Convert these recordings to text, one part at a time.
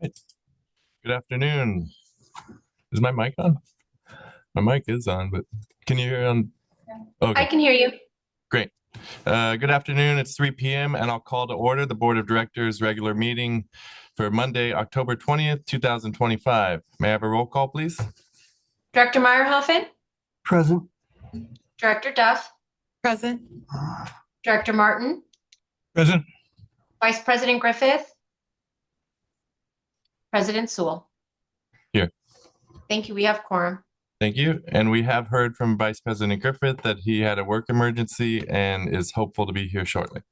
Right. Good afternoon. Is my mic on? My mic is on, but can you hear on? Okay. I can hear you. Great. Good afternoon. It's 3 p.m. and I'll call to order the Board of Directors regular meeting for Monday, October 20th, 2025. May I have a roll call, please? Director Meyerhoffen? Present. Director Duff? Present. Director Martin? Present. Vice President Griffith? President Sewell? Here. Thank you. We have quorum. Thank you. And we have heard from Vice President Griffith that he had a work emergency and is hopeful to be here shortly.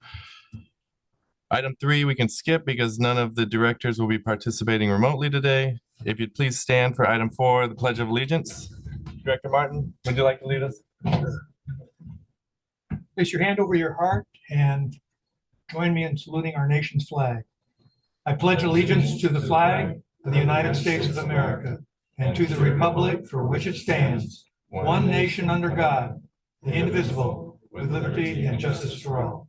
Item 3, we can skip because none of the directors will be participating remotely today. If you'd please stand for item 4, the Pledge of Allegiance. Director Martin, would you like to lead us? Place your hand over your heart and join me in saluting our nation's flag. I pledge allegiance to the flag of the United States of America and to the republic for which it stands, one nation under God, indivisible, with liberty and justice for all.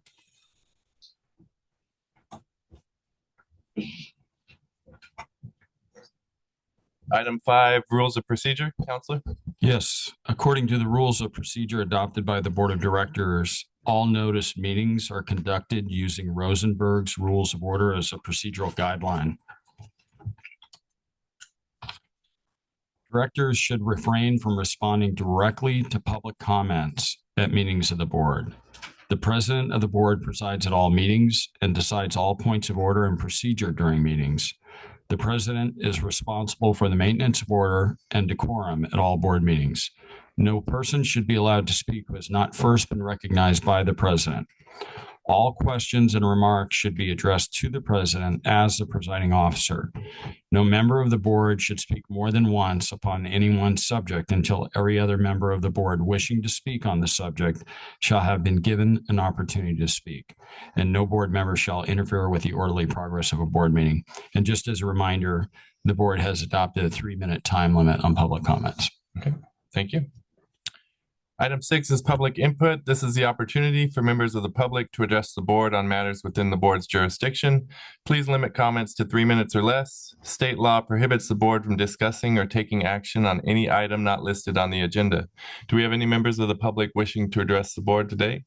Item 5, Rules of Procedure, Counselor. Yes, according to the rules of procedure adopted by the Board of Directors, all notice meetings are conducted using Rosenberg's Rules of Order as a procedural guideline. Directors should refrain from responding directly to public comments at meetings of the board. The president of the board presides at all meetings and decides all points of order and procedure during meetings. The president is responsible for the maintenance of order and decorum at all board meetings. No person should be allowed to speak who has not first been recognized by the president. All questions and remarks should be addressed to the president as the presiding officer. No member of the board should speak more than once upon any one subject until every other member of the board wishing to speak on the subject shall have been given an opportunity to speak. And no board member shall interfere with the orderly progress of a board meeting. And just as a reminder, the board has adopted a 3-minute time limit on public comments. Okay, thank you. Item 6 is public input. This is the opportunity for members of the public to address the board on matters within the board's jurisdiction. Please limit comments to 3 minutes or less. State law prohibits the board from discussing or taking action on any item not listed on the agenda. Do we have any members of the public wishing to address the board today?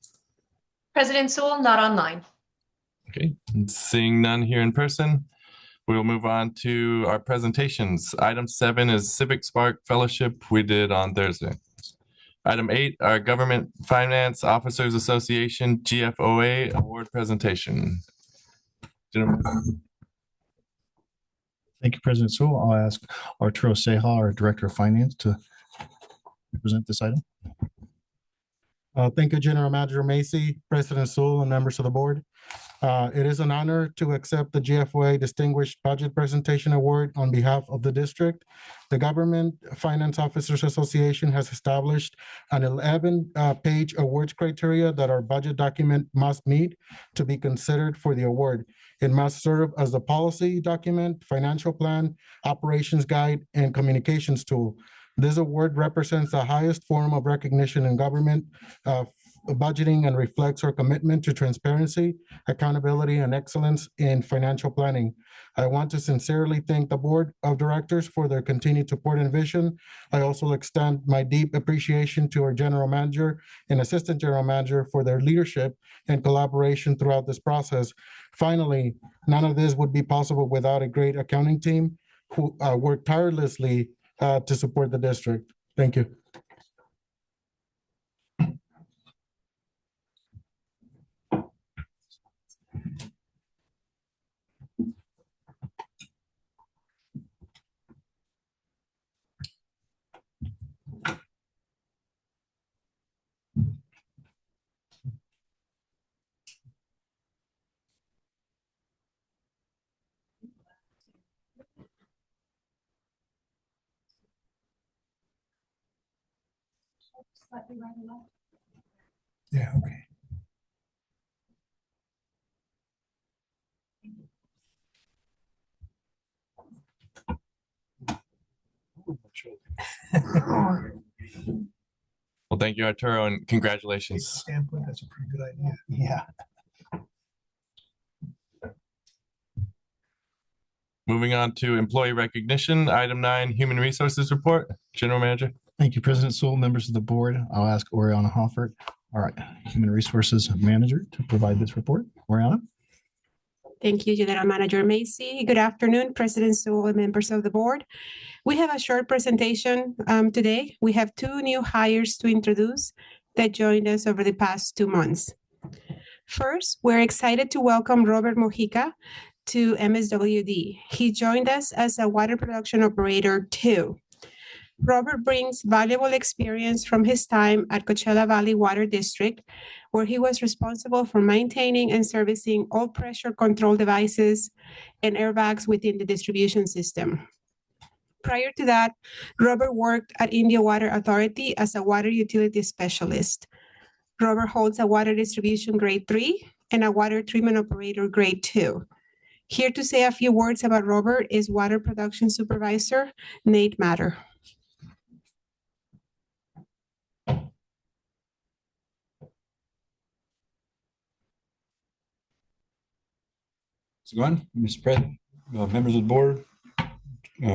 President Sewell, not online. Okay, seeing none here in person, we will move on to our presentations. Item 7 is Civic Spark Fellowship we did on Thursday. Item 8, our Government Finance Officers Association GFOA award presentation. Gentlemen. Thank you, President Sewell. I'll ask Arturo Ceja, our Director of Finance, to present this item. Thank you, General Manager Macy, President Sewell, and members of the board. It is an honor to accept the GFOA Distinguished Budget Presentation Award on behalf of the district. The Government Finance Officers Association has established an 11-page awards criteria that our budget document must meet to be considered for the award. It must serve as a policy document, financial plan, operations guide, and communications tool. This award represents the highest form of recognition in government budgeting and reflects our commitment to transparency, accountability, and excellence in financial planning. I want to sincerely thank the Board of Directors for their continued support and vision. I also extend my deep appreciation to our General Manager and Assistant General Manager for their leadership and collaboration throughout this process. Finally, none of this would be possible without a great accounting team who worked tirelessly to support the district. Thank you. Yeah, okay. Well, thank you, Arturo, and congratulations. Standpoint, that's a pretty good idea. Yeah. moving on to employee recognition, item 9, human resources report. General Manager. Thank you, President Sewell, members of the board. I'll ask Oriana Hoffert, our Human Resources Manager, to provide this report. Oriana? Thank you, General Manager Macy. Good afternoon, President Sewell and members of the board. We have a short presentation today. We have 2 new hires to introduce that joined us over the past 2 months. First, we're excited to welcome Robert Mojica to MSWD. He joined us as a water production operator 2. Robert brings valuable experience from his time at Coachella Valley Water District, where he was responsible for maintaining and servicing all pressure control devices and airbags within the distribution system. Prior to that, Robert worked at India Water Authority as a water utility specialist. Robert holds a water distribution grade 3 and a water treatment operator grade 2. Here to say a few words about Robert is water production supervisor Nate Matter. How's it going, Mr. President, members of the board,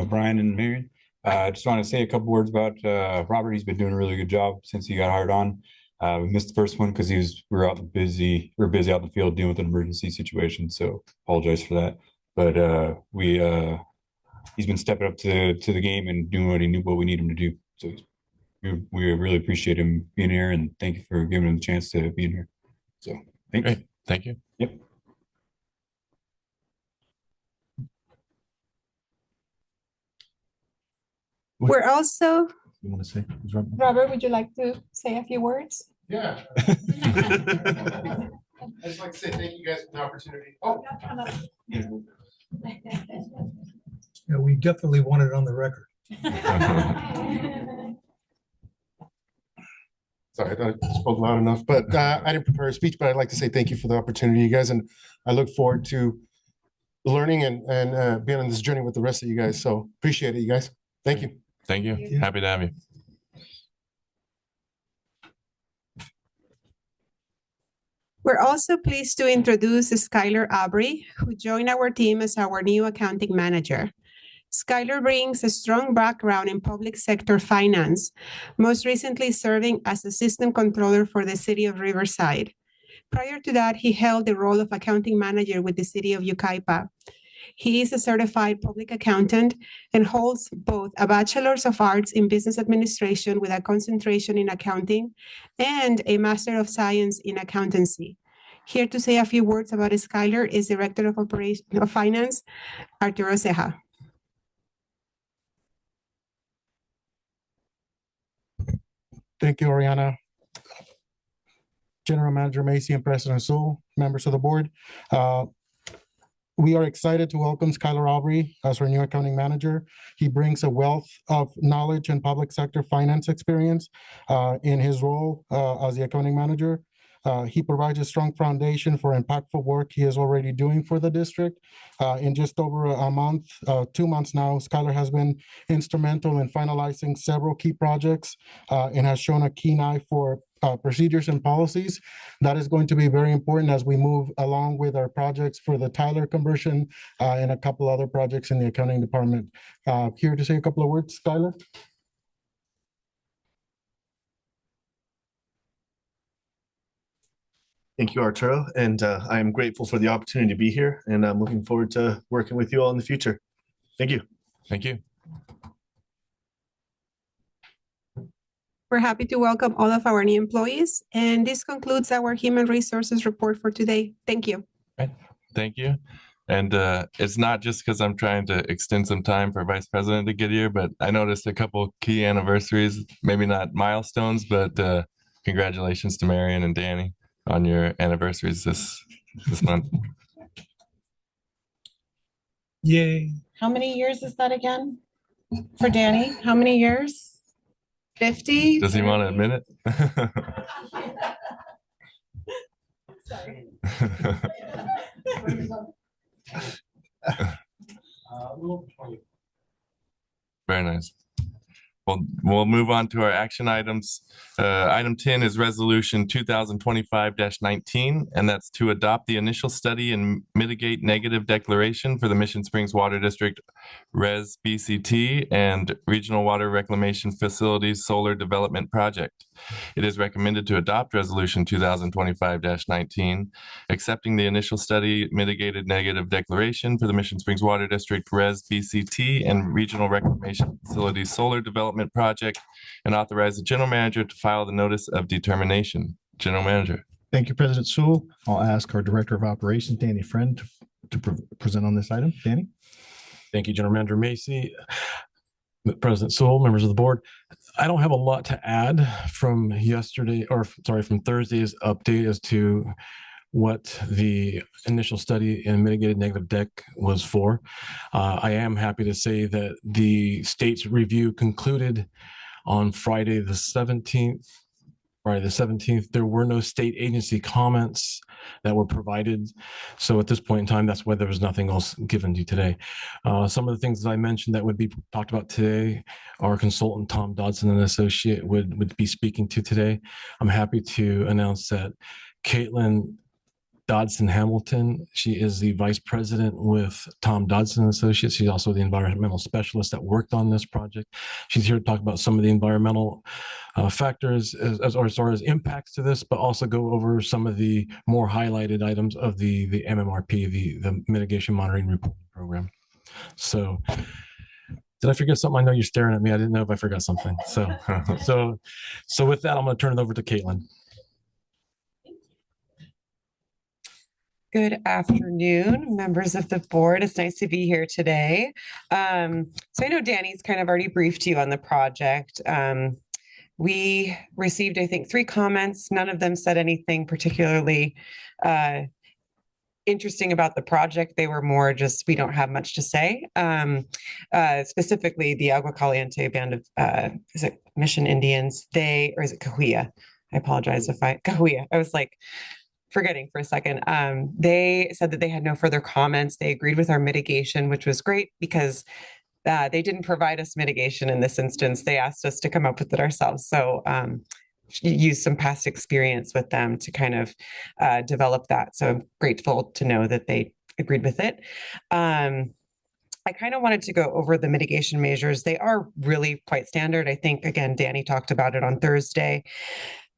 Brian and Marion? I just want to say a couple words about Robert. He's been doing a really good job since he got hired on. We missed the first one because we were busy out in the field dealing with an emergency situation. So apologize for that. But he's been stepping up to the game and doing what we need him to do. So we really appreciate him being here, and thank you for giving him the chance to be in here. So thanks. Great. Thank you. Yep. We're also, You want to say? Robert, would you like to say a few words? Yeah. I'd just like to say thank you guys for the opportunity. Oh. Yeah, we definitely want it on the record. Sorry, I thought I spoke loud enough, but I didn't prepare a speech, but I'd like to say thank you for the opportunity, you guys, and I look forward to learning and being on this journey with the rest of you guys. So appreciate it, you guys. Thank you. Thank you. Happy to have you. We're also pleased to introduce Skylar Aubrey, who joined our team as our new accounting manager. Skylar brings a strong background in public sector finance, most recently serving as assistant controller for the city of Riverside. Prior to that, he held the role of accounting manager with the city of Yucaipa. He is a certified public accountant and holds both a Bachelor's of Arts in Business Administration with a concentration in accounting and a Master of Science in Accountancy. Here to say a few words about Skylar is Director of Finance, Arturo Ceja. Thank you, Oriana. General Manager Macy and President Sewell, members of the board. We are excited to welcome Skylar Aubrey as our new accounting manager. He brings a wealth of knowledge and public sector finance experience in his role as the accounting manager. He provides a strong foundation for impactful work he is already doing for the district. In just over a month, 2 months now, Skylar has been instrumental in finalizing several key projects and has shown a keen eye for procedures and policies. That is going to be very important as we move along with our projects for the Tyler conversion and a couple other projects in the accounting department. Here to say a couple of words, Skylar. Thank you, Arturo, and I am grateful for the opportunity to be here, and I'm looking forward to working with you all in the future. Thank you. Thank you. We're happy to welcome all of our new employees, and this concludes our human resources report for today. Thank you. Thank you. And it's not just because I'm trying to extend some time for Vice President to get here, but I noticed a couple key anniversaries, maybe not milestones, but congratulations to Marion and Danny on your anniversaries this month. Yay. How many years is that again? For Danny, how many years? 50? Does he want to admit it? Sorry. Very nice. We'll move on to our action items. Item 10 is Resolution 2025-19, and that's to adopt the initial study and mitigate negative declaration for the Mission Springs Water District Res BCT and Regional Water Reclamation Facilities Solar Development Project. It is recommended to adopt Resolution 2025-19, accepting the initial study mitigated negative declaration for the Mission Springs Water District Res BCT and Regional Reclamation Facilities Solar Development Project, and authorize the general manager to file the notice of determination. General Manager. Thank you, President Sewell. I'll ask our Director of Operations, Danny Friend, to present on this item. Danny? Thank you, General Manager Macy. President Sewell, members of the board. I don't have a lot to add from from Thursday's update as to what the initial study and mitigated negative deck was for. I am happy to say that the state's review concluded on Friday the 17th. There were no state agency comments that were provided. So at this point in time, that's why there was nothing else given to you today. Some of the things that I mentioned that would be talked about today, our consultant, Tom Dodson, and associate would be speaking to today. I'm happy to announce that Caitlin Dodson Hamilton, she is the vice president with Tom Dodson Associates. She's also the environmental specialist that worked on this project. She's here to talk about some of the environmental factors as far as impacts to this, but also go over some of the more highlighted items of the MMRP, the Mitigation Monitoring Reporting Program. So did I forget something? I know you're staring at me. I didn't know if I forgot something. So with that, I'm going to turn it over to Caitlin. Good afternoon, members of the board. It's nice to be here today. So I know Danny's kind of already briefed you on the project. We received, I think, 3 comments. None of them said anything particularly interesting about the project. They were more just, we don't have much to say. Specifically, the Agua Caliente band of, is it Mission Indians? Or is it Cahuilla? I apologize if Cahuilla. I was like, forgetting for a second. They said that they had no further comments. They agreed with our mitigation, which was great because they didn't provide us mitigation in this instance. They asked us to come up with it ourselves. So use some past experience with them to kind of develop that. So I'm grateful to know that they agreed with it. I kind of wanted to go over the mitigation measures. They are really quite standard. I think, again, Danny talked about it on Thursday.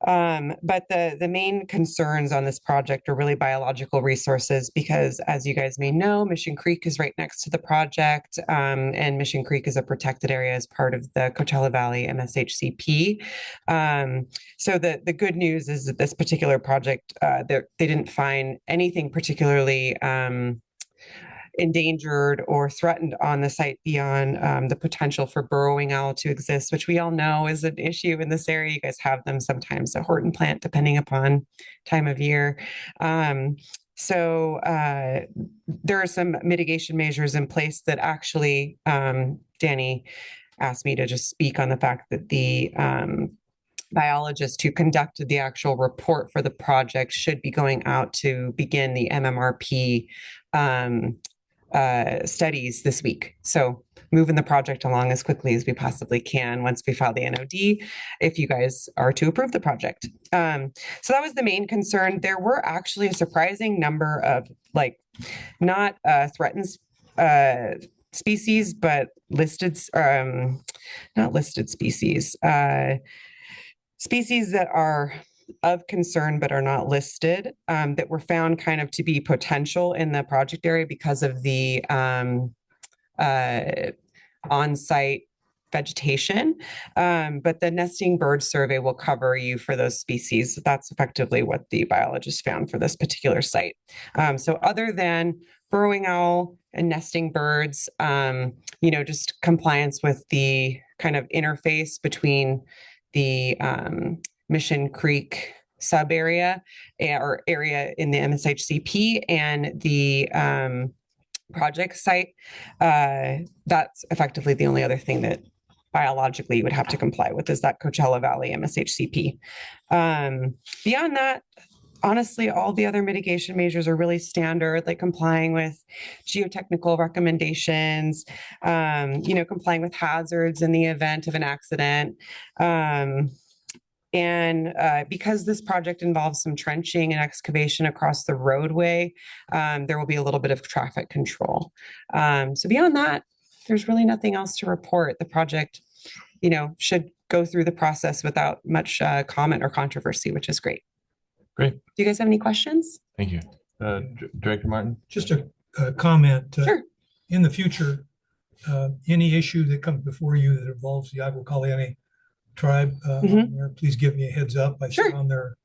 But the main concerns on this project are really biological resources because, as you guys may know, Mission Creek is right next to the project, and Mission Creek is a protected area as part of the Coachella Valley MSHCP. So the good news is that this particular project, they didn't find anything particularly endangered or threatened on the site beyond the potential for burrowing owl to exist, which we all know is an issue in this area. You guys have them sometimes, a Horton plant, depending upon time of year. So there are some mitigation measures in place that actually, Danny asked me to just speak on the fact that the biologist who conducted the actual report for the project should be going out to begin the MMRP studies this week. So moving the project along as quickly as we possibly can once we file the NOD, if you guys are to approve the project. So that was the main concern. There were actually a surprising number of not threatened species, but listed, not listed species, species that are of concern but are not listed, that were found kind of to be potential in the project area because of the on-site vegetation. But the nesting bird survey will cover you for those species. That's effectively what the biologist found for this particular site. So other than burrowing owl and nesting birds, just compliance with the kind of interface between the Mission Creek sub area or area in the MSHCP and the project site. That's effectively the only other thing that biologically you would have to comply with is that Coachella Valley MSHCP. Beyond that, honestly, all the other mitigation measures are really standard, like complying with geotechnical recommendations, complying with hazards in the event of an accident. Because this project involves some trenching and excavation across the roadway, there will be a little bit of traffic control. So beyond that, there's really nothing else to report. The project, should go through the process without much comment or controversy, which is great. Great. Do you guys have any questions? Thank you. Director Martin? Just a comment. Sure. In the future, any issue that comes before you that involves the Agua Caliente tribe, please give me a heads up. I sit on their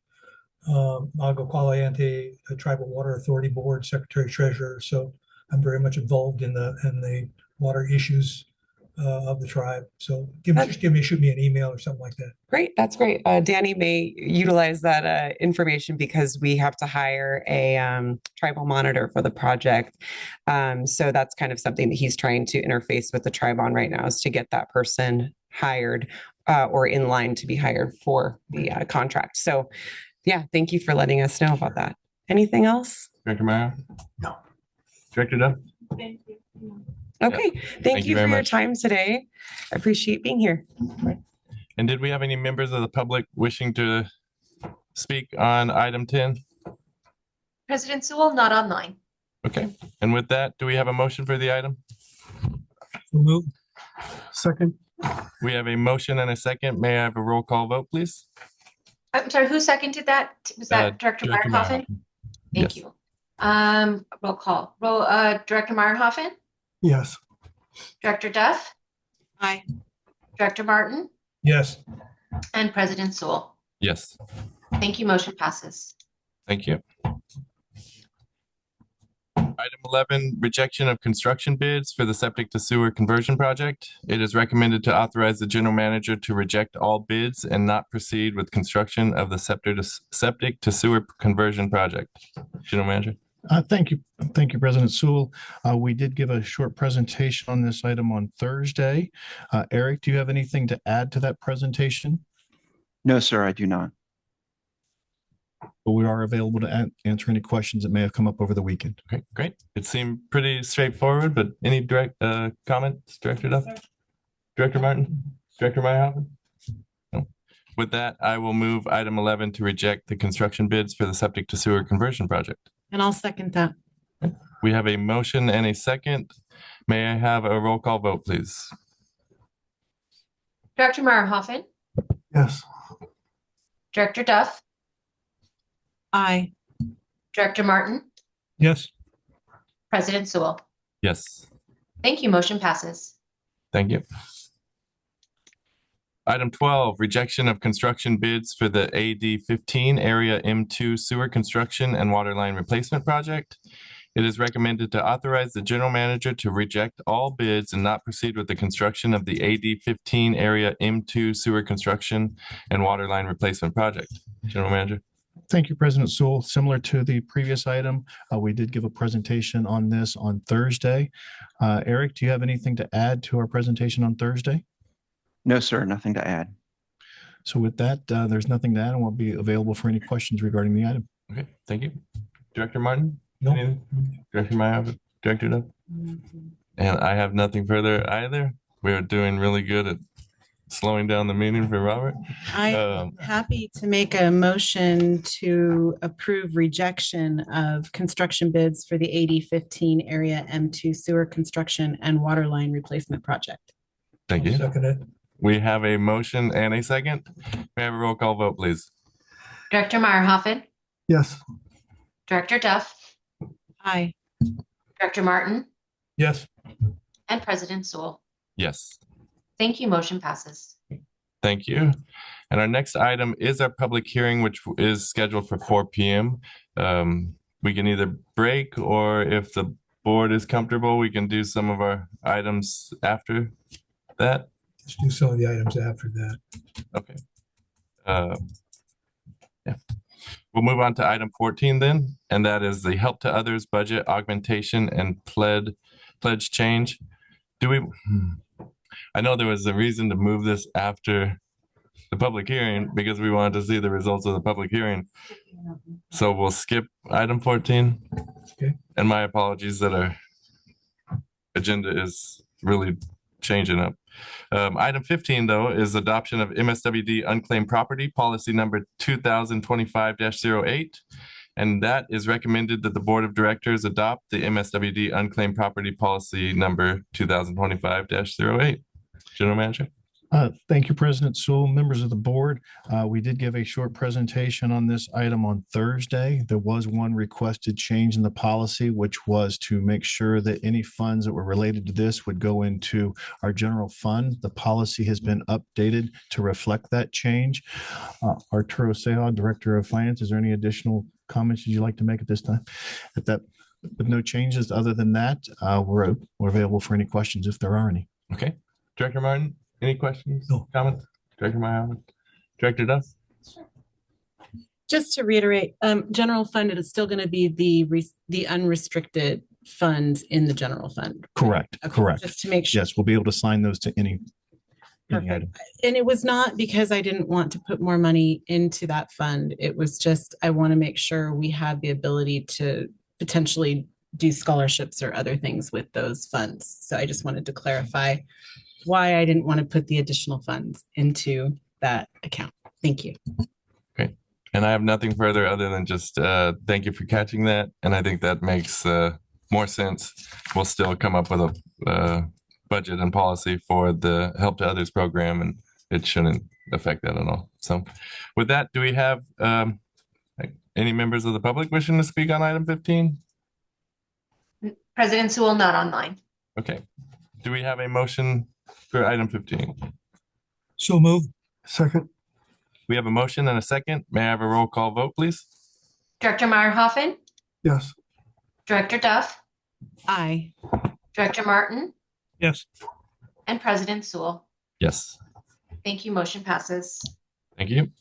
Agua Caliente Tribal Water Authority Board, Secretary Treasurer. So I'm very much involved in the water issues of the tribe. So shoot me an email or something like that. Great. That's great. Danny may utilize that information because we have to hire a tribal monitor for the project. So that's kind of something that he's trying to interface with the tribe on right now, is to get that person hired or in line to be hired for the contract. So yeah, thank you for letting us know about that. Anything else? Director Meyer? No. Director Duff? Thank you. Okay. Thank you very for your much. time today. I appreciate being here. And did we have any members of the public wishing to speak on item 10? President Sewell, not online. Okay. And with that, do we have a motion for the item? Move. Second. We have a motion and a second. May I have a roll call vote, please? I'm sorry, who seconded that? Was that Director Director Meyerhoffen? Yes. Thank you. Roll call. Director Meyerhoffen? Yes. Director Duff? Aye. Director Martin? Yes. And President Sewell. Yes. Thank you. Motion passes. Thank you. Item 11, rejection of construction bids for the septic to sewer conversion project. It is recommended to authorize the general manager to reject all bids and not proceed with construction of the septic to sewer conversion project. General manager. Thank you. Thank you, President Sewell. We did give a short presentation on this item on Thursday. Eric, do you have anything to add to that presentation? No, sir, I do not. But we are available to answer any questions that may have come up over the weekend. Okay, great. It seemed pretty straightforward, but any direct comments, Director Duff? Director Martin? Director Meyerhoffen? No. With that, I will move item 11 to reject the construction bids for the septic to sewer conversion project. And I'll second that. We have a motion and a second. May I have a roll call vote, please? Director Meyerhoffen? Yes. Director Duff? Aye. Director Martin? Yes. President Sewell. Yes. Thank you. Motion passes. Thank you. Item 12, rejection of construction bids for the AD 15 Area M2 sewer construction and water line replacement project. It is recommended to authorize the general manager to reject all bids and not proceed with the construction of the AD 15 Area M2 sewer construction and water line replacement project. General manager. Thank you, President Sewell. Similar to the previous item, we did give a presentation on this on Thursday. Eric, do you have anything to add to our presentation on Thursday? No, sir, nothing to add. So with that, there's nothing to add and we'll be available for any questions regarding the item. Okay, thank you. Director Martin? No. Anything? Director Meyer? Director Duff? And I have nothing further either. We're doing really good at slowing down the meeting for Robert. I'm happy to make a motion to approve rejection of construction bids for the AD 15 Area M2 sewer construction and water line replacement project. Thank you. Second it. We have a motion and a second. May I have a roll call vote, please? Director Meyerhoffen? Yes. Director Duff? Aye. Director Martin? Yes. And President Sewell. Yes. Thank you. Motion passes. Thank you. And our next item is our public hearing, which is scheduled for 4 p.m. We can either break, or if the board is comfortable, we can do some of our items after that. Let's do some of the items after that. Okay. Yeah. We'll move on to item 14 then, and that is the Help to Others budget augmentation and pledge change. I know there was a reason to move this after the public hearing because we wanted to see the results of the public hearing. So we'll skip item 14. Okay. And my apologies that our agenda is really changing up. Item 15, though, is adoption of MSWD unclaimed property policy number 2025-08. And that is recommended that the Board of Directors adopt the MSWD unclaimed property policy number 2025-08. General Manager. Thank you, President Sewell. Members of the board, we did give a short presentation on this item on Thursday. There was one requested change in the policy, which was to make sure that any funds that were related to this would go into our general fund. The policy has been updated to reflect that change. Arturo Seja, Director of Finance, is there any additional comments you'd like to make at this time? With no changes other than that, we're available for any questions if there are any. Okay. Director Martin, any questions, comments? Director Meyer, Director Duff? Just to reiterate, general fund, it is still going to be the unrestricted funds in the general fund. Correct, Okay, correct. Just to make sure. Yes, we'll be able to assign those to any Perfect. item. And it was not because I didn't want to put more money into that fund. It was just, I want to make sure we have the ability to potentially do scholarships or other things with those funds. So I just wanted to clarify why I didn't want to put the additional funds into that account. Thank you. Okay. And I have nothing further other than just thank you for catching that. And I think that makes more sense. We'll still come up with a budget and policy for the Help to Others program, and it shouldn't affect that at all. So with that, do we have any members of the public wishing to speak on item 15? President Sewell, not online. Okay. Do we have a motion for item 15? So moved. Second. We have a motion and a second. May I have a roll call vote, please? Director Meyerhoffen, Yes. Director Duff, Aye. Director Martin, Yes. and President Sewell. Yes. Thank you. Motion passes. Thank you.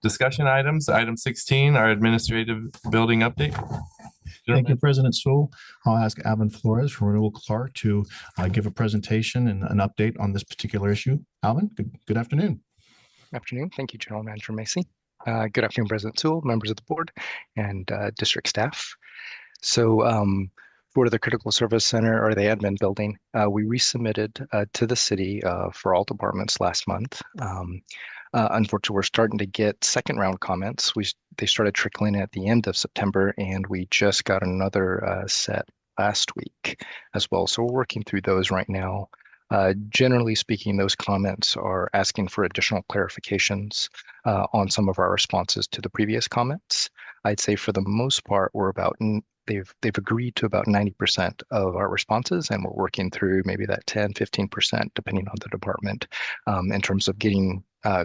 Discussion items. Item 16, our administrative building update. Thank you, President Sewell. I'll ask Alvin Flores from Renewal Clark to give a presentation and an update on this particular issue. Alvin, good afternoon. Afternoon. Thank you, General Manager Macy. Good afternoon, President Sewell, members of the board, and district staff. So for the Critical Service Center, or the admin building, we resubmitted to the city for all departments last month. Unfortunately, we're starting to get second round comments. They started trickling at the end of September, and we just got another set last week as well. So we're working through those right now. Generally speaking, those comments are asking for additional clarifications on some of our responses to the previous comments. I'd say for the most part, they've agreed to about 90% of our responses, and we're working through maybe that 10-15%, depending on the department, in terms of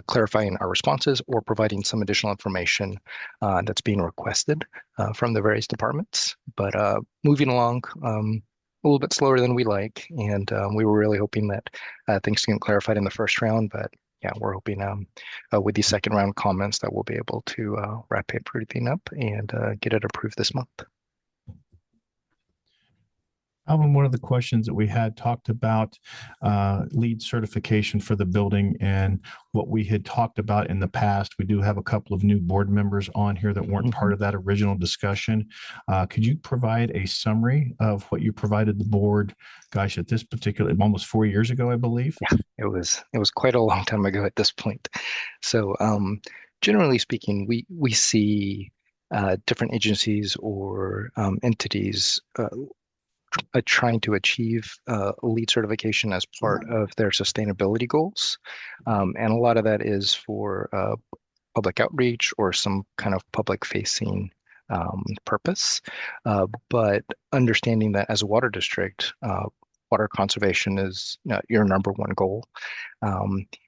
clarifying our responses or providing some additional information that's being requested from the various departments. But moving along a little bit slower than we like, and we were really hoping that things can get clarified in the first round. But yeah, we're hoping with these second round comments that we'll be able to wrap everything up and get it approved this month. Alvin, one of the questions that we had talked about LEED certification for the building, and what we had talked about in the past. We do have a couple of new board members on here that weren't part of that original discussion. Could you provide a summary of what you provided the board? Gosh, at this particular, almost 4 years ago, I believe. Yeah, it was quite a long time ago at this point. So generally speaking, we see different agencies or entities trying to achieve LEED certification as part of their sustainability goals. And a lot of that is for public outreach or some kind of public facing purpose. But understanding that as a water district, water conservation is your number one goal.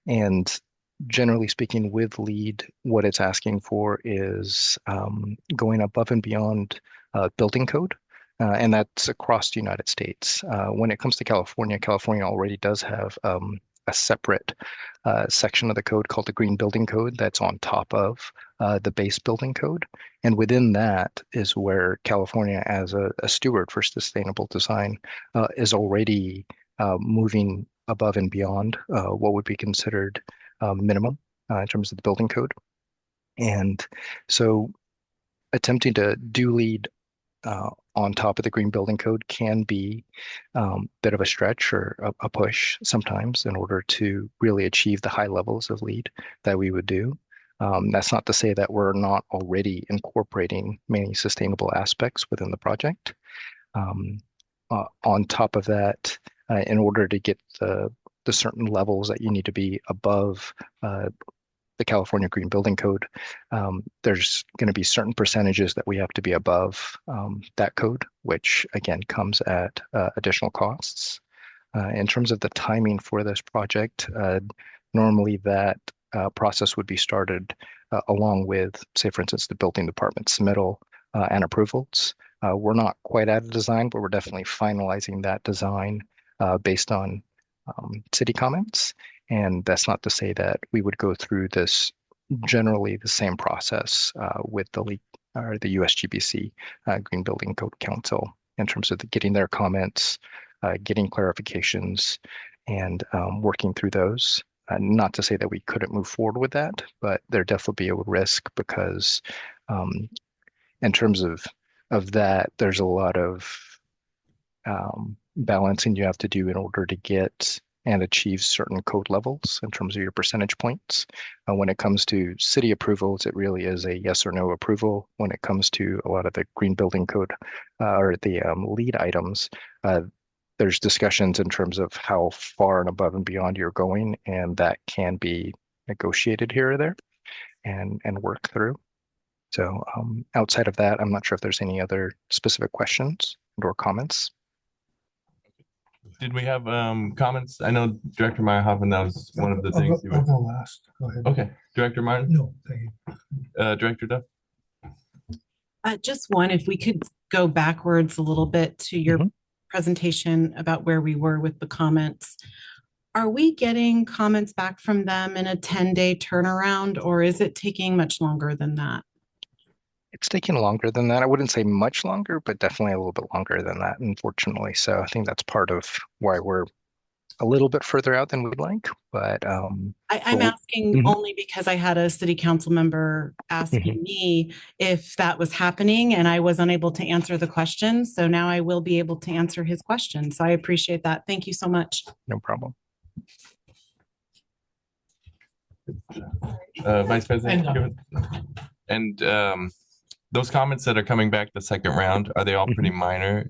And generally speaking, with LEED, what it's asking for is going above and beyond building code. And that's across the United States. When it comes to California, California already does have a separate section of the code called the Green Building Code that's on top of the base building code. And within that is where California, as a steward for sustainable design, is already moving above and beyond what would be considered minimum in terms of the building code. And so attempting to do LEED on top of the green building code can be a bit of a stretch or a push sometimes in order to really achieve the high levels of LEED that we would do. That's not to say that we're not already incorporating many sustainable aspects within the project. On top of that, in order to get the certain levels that you need to be above the California Green Building Code, there's going to be certain percentages that we have to be above that code, which again comes at additional costs. In terms of the timing for this project, normally that process would be started along with, say, for instance, the building department submittal and approvals. We're not quite at a design, but we're definitely finalizing that design based on city comments. And that's not to say that we would go through this generally the same process with the USGBC Green Building Code Council in terms of getting their comments, getting clarifications, and working through those. Not to say that we couldn't move forward with that, but there definitely be a risk because in terms of that, there's a lot of balancing you have to do in order to get and achieve certain code levels in terms of your percentage points. When it comes to city approvals, it really is a yes or no approval. When it comes to a lot of the green building code or the LEED items, there's discussions in terms of how far and above and beyond you're going, and that can be negotiated here or there and work through. So outside of that, I'm not sure if there's any other specific questions or comments. Did we have comments? I know Director Meyerhoffen, that was one of the things. I'll go last. Go ahead. Okay, Director Martin? No, thank you. Director Duff? Just one, if we could go backwards a little bit to your presentation about where we were with the comments. Are we getting comments back from them in a 10-day turnaround, or is it taking much longer than that? It's taking longer than that. I wouldn't say much longer, but definitely a little bit longer than that, unfortunately. So I think that's part of why we're a little bit further out than we'd like. But I'm asking only because I had a city council member asking me if that was happening, and I was unable to answer the question. So now I will be able to answer his question. So I appreciate that. Thank you so much. No problem. Vice President? And those comments that are coming back the second round, are they all pretty minor?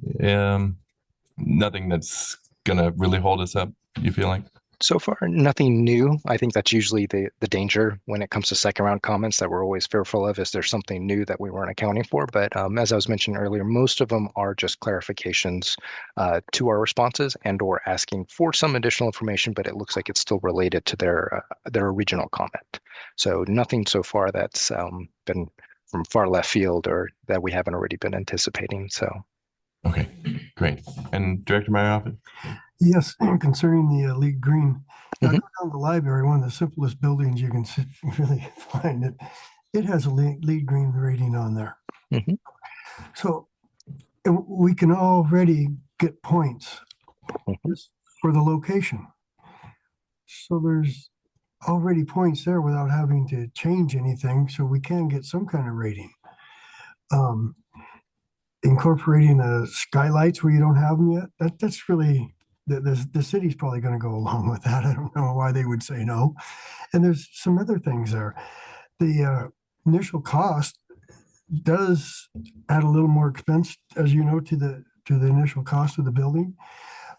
Nothing that's going to really hold us up, you feel like? So far, nothing new. I think that's usually the danger when it comes to second round comments that we're always fearful of. Is there something new that we weren't accounting for? But as I was mentioning earlier, most of them are just clarifications to our responses and or asking for some additional information, but it looks like it's still related to their original comment. So nothing so far that's been from far left field or that we haven't already been anticipating. So, okay, great. And Director Meyerhoffen? Yes, concerning the LEED green, now go down to the library, one of the simplest buildings you can really find. It has a LEED green rating on there. So we can already get points for the location. So there's already points there without having to change anything. So we can get some kind of rating. Incorporating skylights where you don't have them yet, that's really, the city's probably going to go along with that. I don't know why they would say no. And there's some other things there. The initial cost does add a little more expense, as you know, to the initial cost of the building.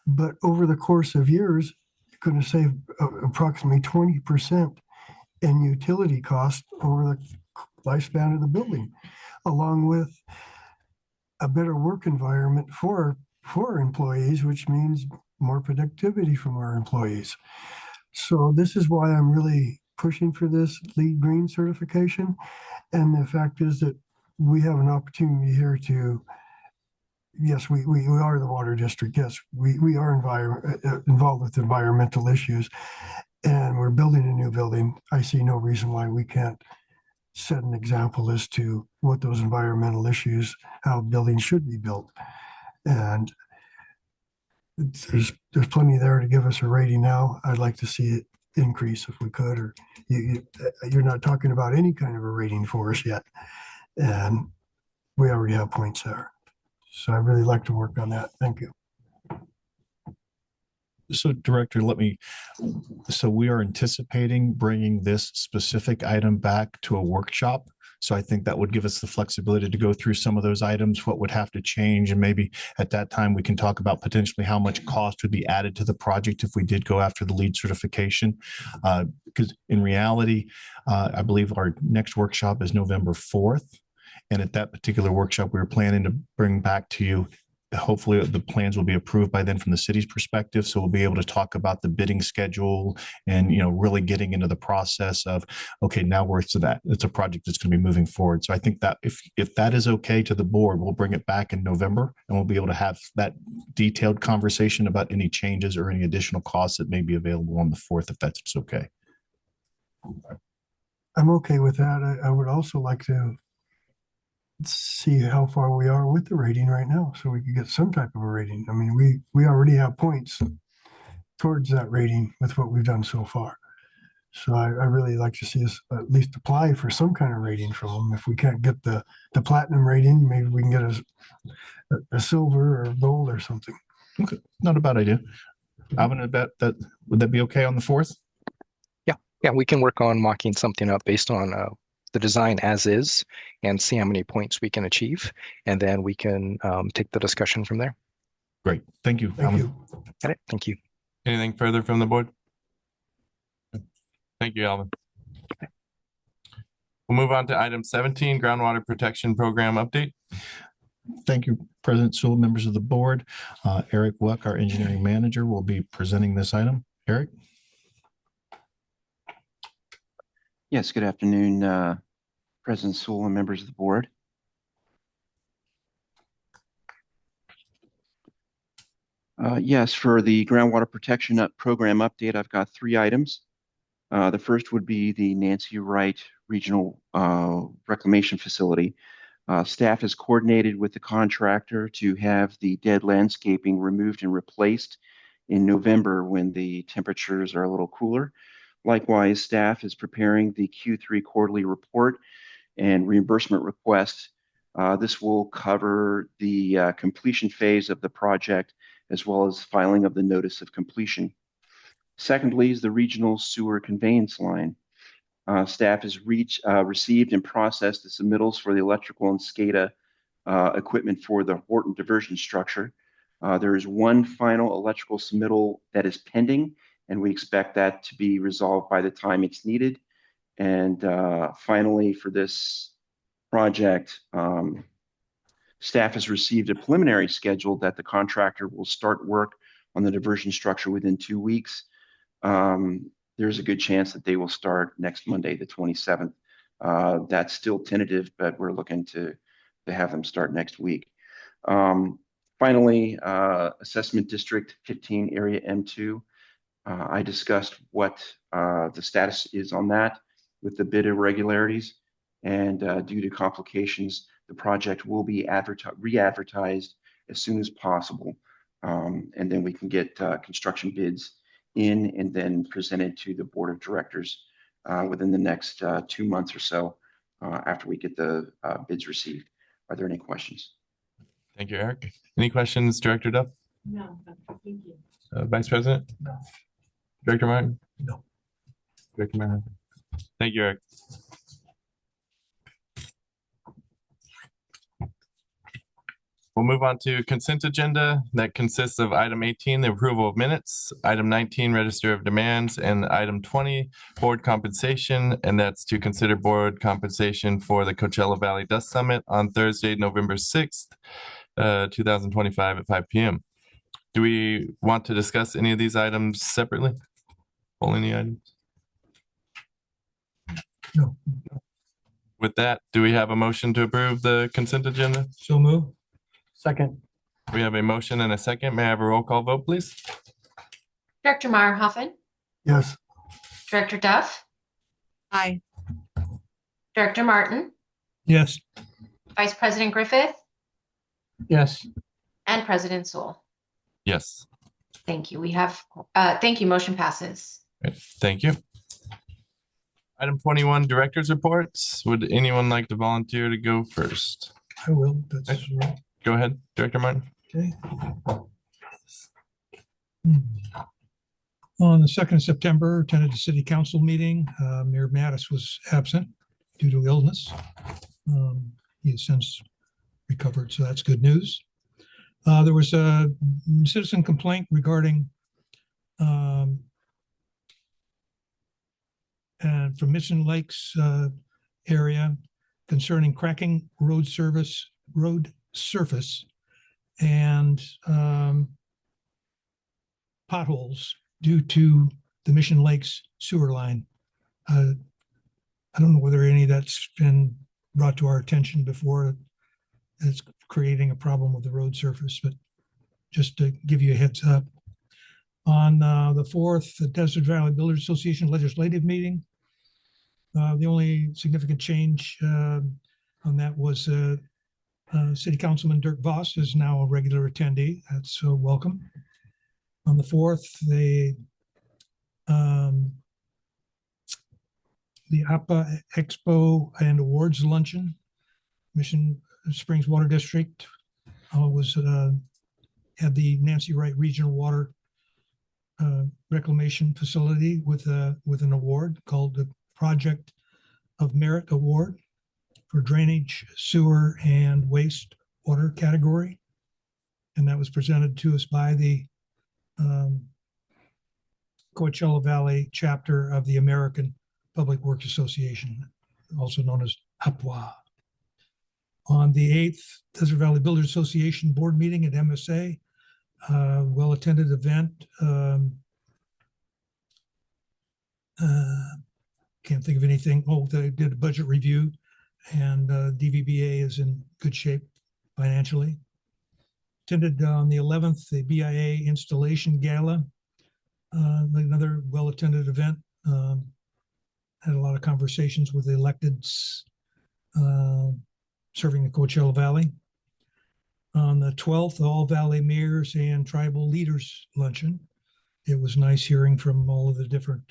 But over the course of years, you're going to save approximately 20% in utility cost over the lifespan of the building, along with a better work environment for employees, which means more productivity from our employees. So this is why I'm really pushing for this LEED green certification. And the fact is that we have an opportunity here to, yes, we are the water district. Yes, we are involved with environmental issues, and we're building a new building. I see no reason why we can't set an example as to what those environmental issues, how buildings should be built. And there's plenty there to give us a rating now. I'd like to see it increase if we could, or you're not talking about any kind of a rating for us yet. And we already have points there. So I'd really like to work on that. Thank you. So Director, so we are anticipating bringing this specific item back to a workshop. So I think that would give us the flexibility to go through some of those items, what would have to change. And maybe at that time, we can talk about potentially how much cost would be added to the project if we did go after the LEED certification. Because in reality, I believe our next workshop is November 4th. And at that particular workshop, we were planning to bring back to you, hopefully the plans will be approved by then from the city's perspective. So we'll be able to talk about the bidding schedule and, really getting into the process of, okay, now we're to that. It's a project that's going to be moving forward. So I think that if that is okay to the board, we'll bring it back in November and we'll be able to have that detailed conversation about any changes or any additional costs that may be available on the 4th, if that's okay. I'm okay with that. I would also like to see how far we are with the rating right now, so we could get some type of a rating. I mean, we already have points towards that rating with what we've done so far. So I really like to see us at least apply for some kind of rating from them. If we can't get the platinum rating, maybe we can get a silver or gold or something. Okay, not a bad idea. Alvin, would that be okay on the 4th? Yeah, we can work on mocking something up based on the design as is and see how many points we can achieve. And then we can take the discussion from there. Great. Thank you. Thank you. Got it. Thank you. Anything further from the board? Thank you, Alvin. We'll move on to item 17, groundwater protection program update. Thank you, President Sewell, members of the board. Eric Wuck, our engineering manager, will be presenting this item. Eric? Yes, good afternoon, President Sewell and members of the board. Yes, for the groundwater protection program update, I've got 3 items. The first would be the Nancy Wright Regional Reclamation Facility. Staff has coordinated with the contractor to have the dead landscaping removed and replaced in November when the temperatures are a little cooler. Likewise, staff is preparing the Q3 quarterly report and reimbursement request. This will cover the completion phase of the project as well as filing of the notice of completion. Secondly is the regional sewer conveyance line. Staff has received and processed the submittals for the electrical and SCADA equipment for the Horton diversion structure. There is one final electrical submittal that is pending, and we expect that to be resolved by the time it's needed. And finally, for this project, staff has received a preliminary schedule that the contractor will start work on the diversion structure within 2 weeks. There's a good chance that they will start next Monday, the 27th. That's still tentative, but we're looking to have them start next week. Finally, Assessment District 15 Area M2. I discussed what the status is on that with the bid irregularities, and due to complications, the project will be re-advertised as soon as possible, and then we can get construction bids in and then presented to the board of directors within the next 2 months or so after we get the bids received. Are there any questions? Thank you, Eric. Any questions, Director Duff? No, thank you. Vice President? No. Director Martin? No. Director Martin? Thank you, Eric. We'll move on to consent agenda that consists of item 18, the approval of minutes, item 19, register of demands, and item 20, board compensation, and that's to consider board compensation for the Coachella Valley Dust Summit on Thursday, November 6th, 2025 at 5 p.m. Do we want to discuss any of these items separately? Pull any items? No. With that, do we have a motion to approve the consent agenda? So move. Second. We have a motion and a second. May I have a roll call vote, please? Director Meyerhoffen, Yes. Director Duff, Aye. Director Martin, Yes. Vice President Griffith, Yes. and President Sewell. Yes. Thank you. We have, thank you. Motion passes. Great. Thank you. Item 21, director's reports. Would anyone like to volunteer to go first? I will. That's right. Go ahead, Director Martin. Okay. On the 2nd of September, attended a city council meeting. Mayor Mattis was absent due to illness. He has since recovered, so that's good news. There was a citizen complaint regarding and from Mission Lakes area concerning cracking road surface and potholes due to the Mission Lakes sewer line. I don't know whether any of that's been brought to our attention before. It's creating a problem with the road surface, but just to give you a heads up. On the 4th, the Desert Valley Builders Association legislative meeting. The only significant change on that was City Councilman Dirk Voss is now a regular attendee. That's welcome. On the 4th, the APA Expo and Awards Luncheon, Mission Springs Water District had the Nancy Wright Regional Water Reclamation Facility with an award called the Project of Merit Award for drainage, sewer, and waste water category. And that was presented to us by the Coachella Valley chapter of the American Public Works Association, also known as APWA. On the 8th, Desert Valley Builders Association board meeting at MSA, well-attended event. Can't think of anything. Oh, they did a budget review, and DVBA is in good shape financially. Attended on the 11th, the BIA installation gala, another well-attended event. Had a lot of conversations with the electeds serving the Coachella Valley. On the 12th, All Valley Mayors and Tribal Leaders Luncheon. It was nice hearing from all of the different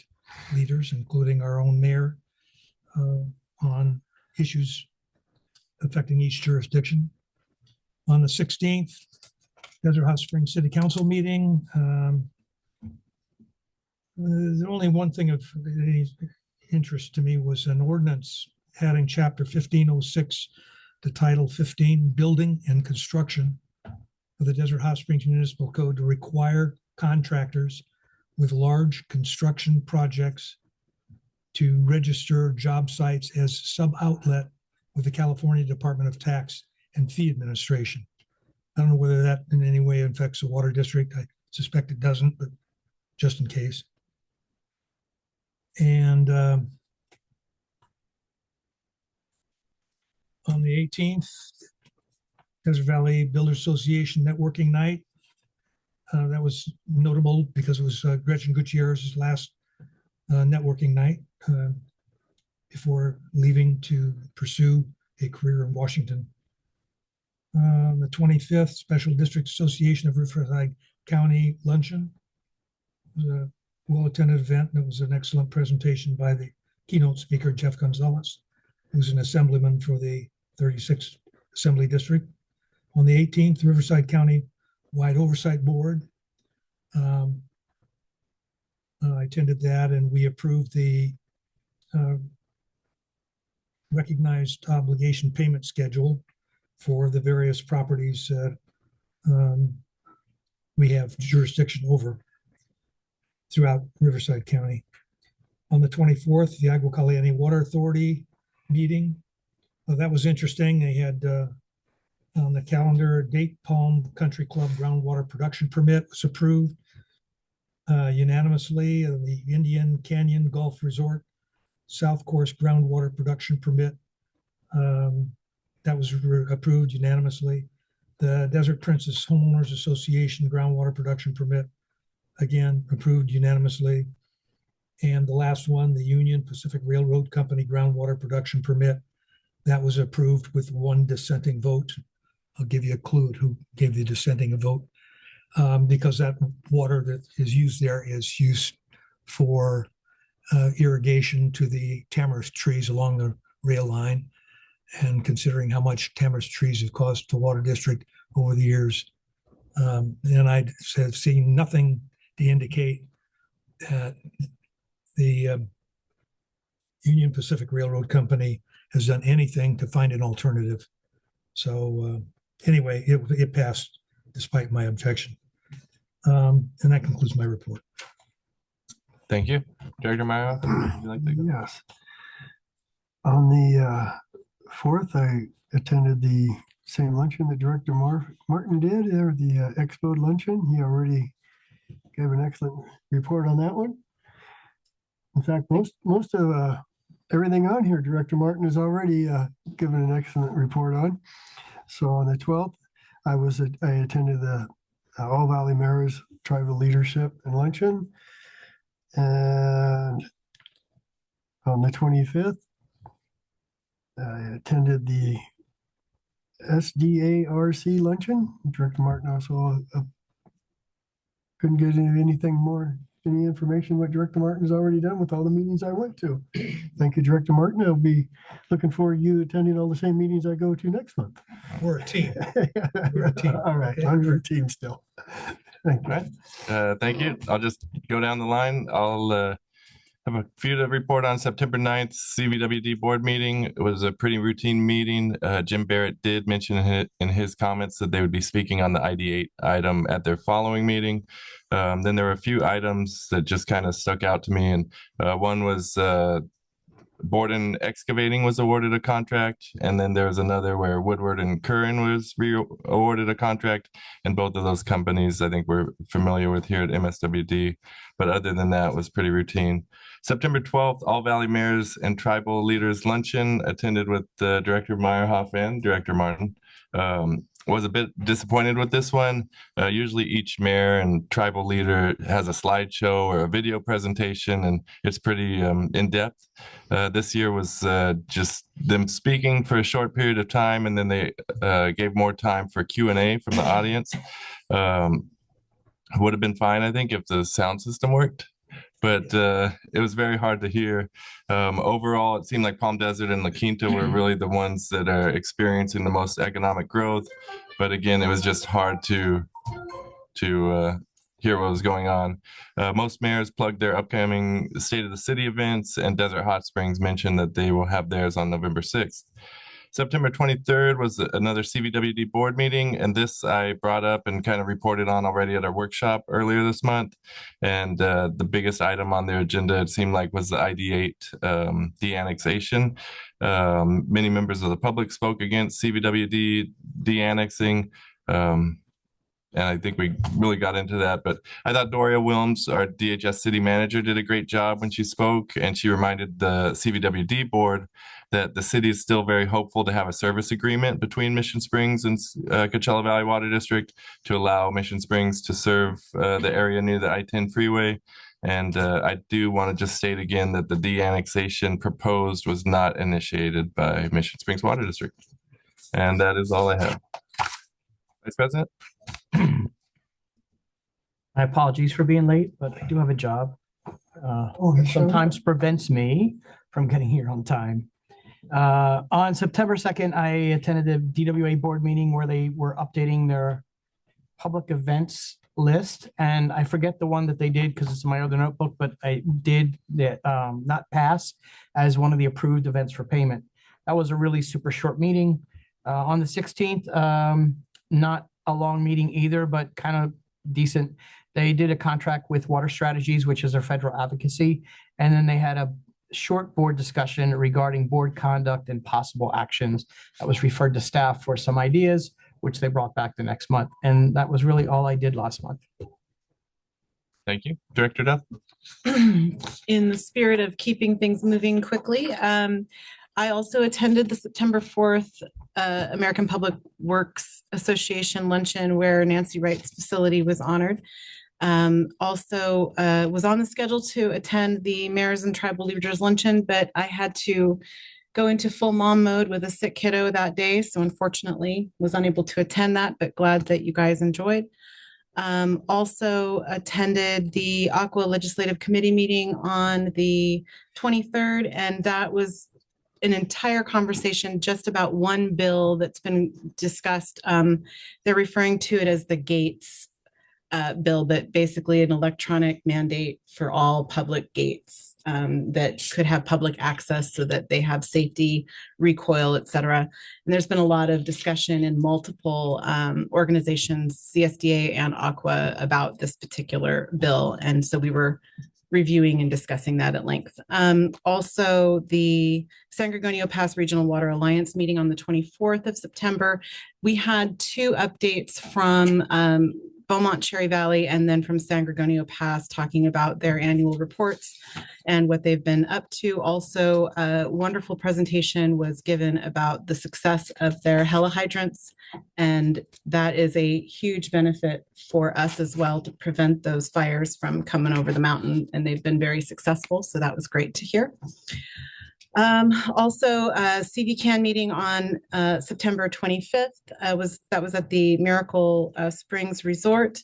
leaders, including our own mayor, on issues affecting each jurisdiction. On the 16th, Desert Hot Springs City Council meeting. The only one thing of any interest to me was an ordinance adding chapter 1506 to title 15, Building and Construction of the Desert Hot Springs Municipal Code to require contractors with large construction projects to register job sites as sub-outlet with the California Department of Tax and Fee Administration. I don't know whether that in any way affects the water district. I suspect it doesn't, but just in case. And on the 18th, Desert Valley Builders Association Networking Night. That was notable because it was Gretchen Gutierrez's last networking night before leaving to pursue a career in Washington. The 25th, Special District Association of Riverside County Luncheon. It was a well-attended event, and it was an excellent presentation by the keynote speaker, Jeff Gonzalez, who's an assemblyman for the 36th Assembly District. On the 18th, Riverside County Wide Oversight Board. I attended that, and we approved the recognized obligation payment schedule for the various properties that we have jurisdiction over throughout Riverside County. On the 24th, the Agua Caliente Water Authority meeting. That was interesting. They had on the calendar, Date Palm Country Club groundwater production permit was approved unanimously. The Indian Canyon Golf Resort South Course groundwater production permit that was approved unanimously. The Desert Princess Homeowners Association groundwater production permit, again, approved unanimously. And the last one, the Union Pacific Railroad Company groundwater production permit, that was approved with one dissenting vote. I'll give you a clue who gave the dissenting a vote, because that water that is used there is used for irrigation to the tamarisk trees along the rail line. And considering how much tamarisk trees have cost the water district over the years. And I have seen nothing to indicate that the Union Pacific Railroad Company has done anything to find an alternative. So anyway, it passed despite my objection. And that concludes my report. Thank you. Director Mayo, would you like to go? Yes. On the 4th, I attended the same luncheon that Director Martin did, or the Expo luncheon. He already gave an excellent report on that one. In fact, most of everything on here, Director Martin has already given an excellent report on. So on the 12th, I attended the All Valley Mayors Tribal Leadership and Luncheon. And on the 25th, I attended the SDARC luncheon. Director Martin also couldn't get into any information what Director Martin has already done with all the meetings I went to. Thank you, Director Martin. I'll be looking forward to you attending all the same meetings I go to next month. We're a team. We're a team. All right, okay. I'm your team still. Thank you. All right. Thank you. I'll just go down the line. I'll have a few to report on. September 9th, CVWD board meeting. It was a pretty routine meeting. Jim Barrett did mention in his comments that they would be speaking on the ID8 item at their following meeting. Then there were a few items that just kind of stuck out to me. And one was Borden Excavating was awarded a contract. And then there was another where Woodward and Curran was awarded a contract. And both of those companies, I think we're familiar with here at MSWD. But other than that, it was pretty routine. September 12th, All Valley Mayors and Tribal Leaders Luncheon, attended with Director Meyerhoff and Director Martin. Was a bit disappointed with this one. Usually each mayor and tribal leader has a slideshow or a video presentation, and it's pretty in-depth. This year was just them speaking for a short period of time, and then they gave more time for Q&A from the audience. Would have been fine, I think, if the sound system worked. But it was very hard to hear. Overall, it seemed like Palm Desert and La Quinta were really the ones that are experiencing the most economic growth. But again, it was just hard to hear what was going on. Most mayors plugged their upcoming State of the City events, and Desert Hot Springs mentioned that they will have theirs on November 6th. September 23rd was another CVWD board meeting, and this I brought up and kind of reported on already at our workshop earlier this month. And the biggest item on their agenda, it seemed like, was the ID8 de-annexation. Many members of the public spoke against CVWD de-annexing. And I think we really got into that. But I thought Doria Wilms, our DHS city manager, did a great job when she spoke. And she reminded the CVWD board that the city is still very hopeful to have a service agreement between Mission Springs and Coachella Valley Water District to allow Mission Springs to serve the area near the I-10 freeway. And I do want to just state again that the de-annexation proposed was not initiated by Mission Springs Water District. And that is all I have. Vice President? My apologies for being late, but I do have a job. Sometimes prevents me from getting here on time. On September 2nd, I attended the DWA board meeting where they were updating their public events list. And I forget the one that they did because it's in my other notebook, but I did not pass as one of the approved events for payment. That was a really super short meeting. On the 16th, not a long meeting either, but kind of decent. They did a contract with Water Strategies, which is their federal advocacy. And then they had a short board discussion regarding board conduct and possible actions that was referred to staff for some ideas, which they brought back the next month. And that was really all I did last month. Thank you. Director Duff? In the spirit of keeping things moving quickly, I also attended the September 4th American Public Works Association luncheon where Nancy Wright's facility was honored. Also was on the schedule to attend the Mayors and Tribal Leaders luncheon, but I had to go into full mom mode with a sick kiddo that day. So unfortunately was unable to attend that, but glad that you guys enjoyed. Also attended the Aqua Legislative Committee meeting on the 23rd, and that was an entire conversation just about one bill that's been discussed. They're referring to it as the Gates bill, but basically an electronic mandate for all public gates that could have public access so that they have safety, recoil, et cetera. And there's been a lot of discussion in multiple organizations, CSDA and Aqua, about this particular bill. And so we were reviewing and discussing that at length. Also, the San Gorgonio Pass Regional Water Alliance meeting on the 24th of September, we had two updates from Beaumont Cherry Valley and then from San Gorgonio Pass talking about their annual reports and what they've been up to. Also, a wonderful presentation was given about the success of their helihydrants, and that is a huge benefit for us as well to prevent those fires from coming over the mountain, and they've been very successful, so that was great to hear. Also, CVCAN meeting on September 25th was at the Miracle Springs Resort.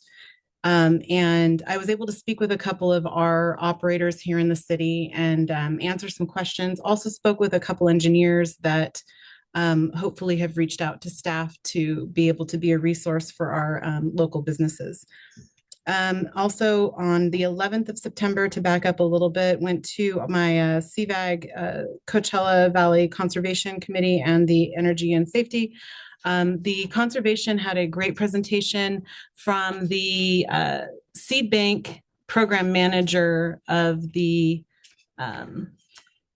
And I was able to speak with a couple of our operators here in the city and answer some questions. Also spoke with a couple engineers that hopefully have reached out to staff to be able to be a resource for our local businesses. Also on the 11th of September, to back up a little bit, went to my CVAG Coachella Valley Conservation Committee and the Energy and Safety. The conservation had a great presentation from the seed bank program manager of the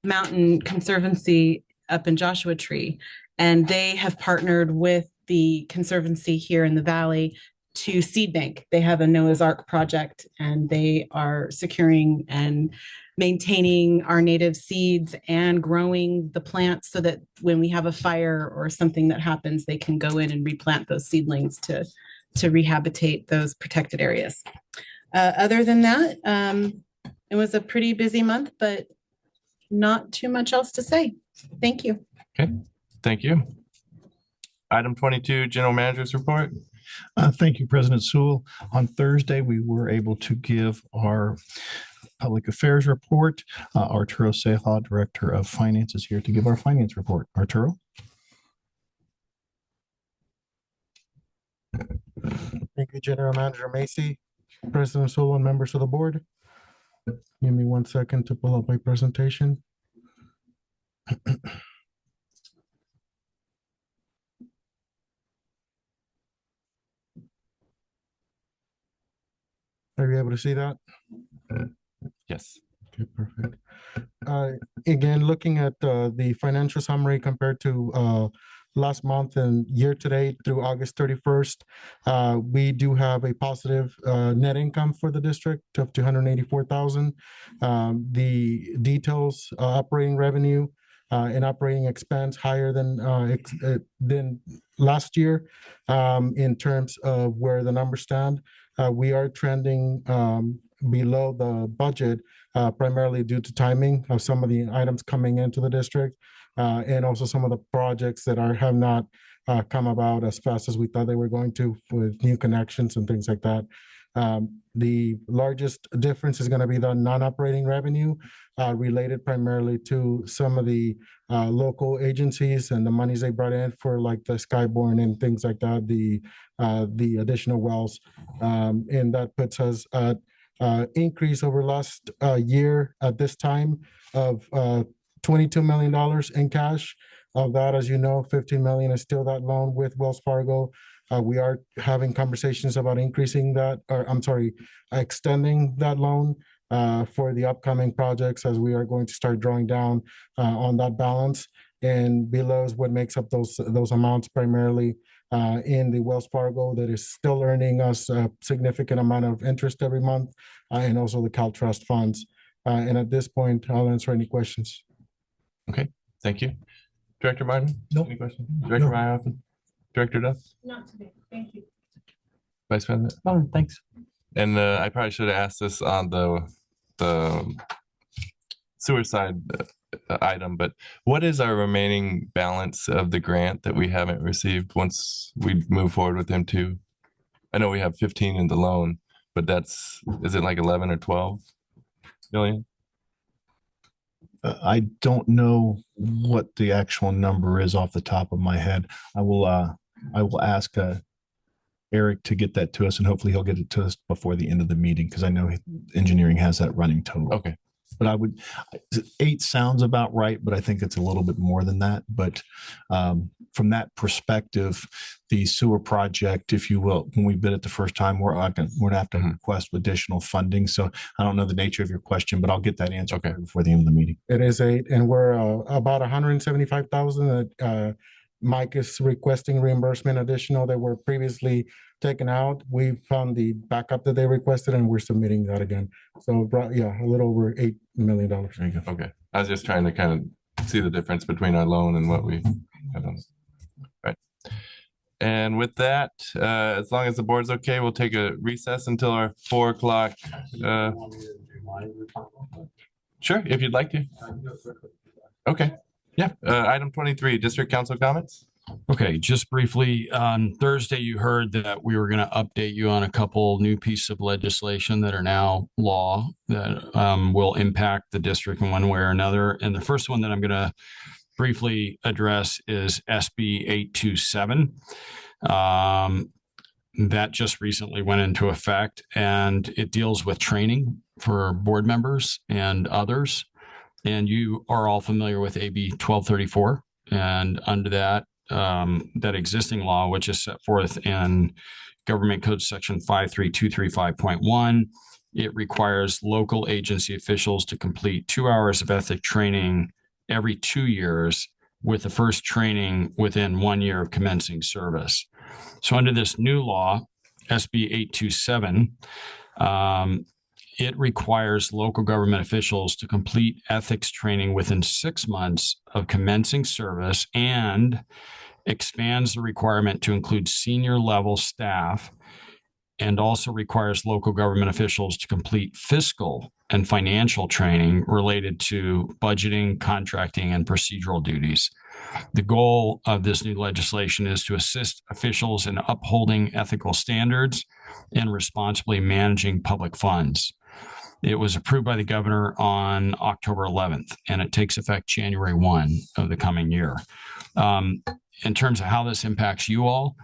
Mountain Conservancy up in Joshua Tree. And they have partnered with the Conservancy here in the Valley to seed bank. They have a Noah's Ark project, and they are securing and maintaining our native seeds and growing the plants so that when we have a fire or something that happens, they can go in and replant those seedlings to rehabilitate those protected areas. Other than that, it was a pretty busy month, but not too much else to say. Thank you. Okay, thank you. Item 22, General Manager's Report. Thank you, President Sewell. On Thursday, we were able to give our public affairs report. Arturo Ceja, Director of Finance, is here to give our finance report. Arturo? Thank you, General Manager Macy, President Sewell, and members of the board. Give me 1 second to pull up my presentation. Are you able to see that? Yes. Okay, perfect. Again, looking at the financial summary compared to last month and year to date through August 31st, we do have a positive net income for the district of $284,000. The details, operating revenue and operating expense higher than last year. In terms of where the numbers stand, we are trending below the budget, primarily due to timing of some of the items coming into the district, and also some of the projects that have not come about as fast as we thought they were going to, with new connections and things like that. The largest difference is going to be the non-operating revenue, related primarily to some of the local agencies and the monies they brought in for, like the Skyborn and things like that, the additional wells. And that puts us at increase over last year at this time of $22 million in cash. Of that, as you know, $15 million is still that loan with Wells Fargo. We are having conversations about increasing that, or I'm sorry, extending that loan for the upcoming projects, as we are going to start drawing down on that balance. And below is what makes up those amounts, primarily in the Wells Fargo that is still earning us a significant amount of interest every month, and also the CalTrust funds. And at this point, I'll answer any questions. Okay, thank you. Director Martin? Nope. Any questions? Director Meyerhoffen? Director Duff? Not today. Thank you. Vice President? Oh, thanks. And I probably should have asked this on the sewer side item, but what is our remaining balance of the grant that we haven't received once we move forward with M2? I know we have 15 in the loan, but is it like 11 or 12 million? I don't know what the actual number is off the top of my head. I will ask Eric to get that to us, and hopefully he'll get it to us before the end of the meeting, because I know engineering has that running total. Okay. But 8 sounds about right, but I think it's a little bit more than that. But from that perspective, the sewer project, if you will, when we bid it the first time, we're gonna have to request additional funding. So I don't know the nature of your question, but I'll get that answer before the end of the meeting. It is 8, and we're about 175,000 that Mike is requesting reimbursement additional that were previously taken out. We found the backup that they requested, and we're submitting that again. So yeah, a little over $8 million. There you go. Okay. I was just trying to kind of see the difference between our loan and what we have done. Right. And with that, as long as the board's okay, we'll take a recess until our 4 o'clock. Sure, if you'd like to. Okay. Yeah. Item 23, district council comments. Okay, just briefly, on Thursday, you heard that we were going to update you on a couple new pieces of legislation that are now law that will impact the district in one way or another. And the first one that I'm going to briefly address is SB 827. That just recently went into effect, and it deals with training for board members and others. And you are all familiar with AB 1234, and under that, that existing law, which is set forth in Government Code Section 53235.1, it requires local agency officials to complete 2 hours of ethic training every 2 years, with the first training within 1 year of commencing service. So under this new law, SB 827, it requires local government officials to complete ethics training within 6 months of commencing service, and expands the requirement to include senior level staff, and also requires local government officials to complete fiscal and financial training related to budgeting, contracting, and procedural duties. The goal of this new legislation is to assist officials in upholding ethical standards and responsibly managing public funds. It was approved by the governor on October 11th, and it takes effect January 1 of the coming year. In terms of how this impacts you all,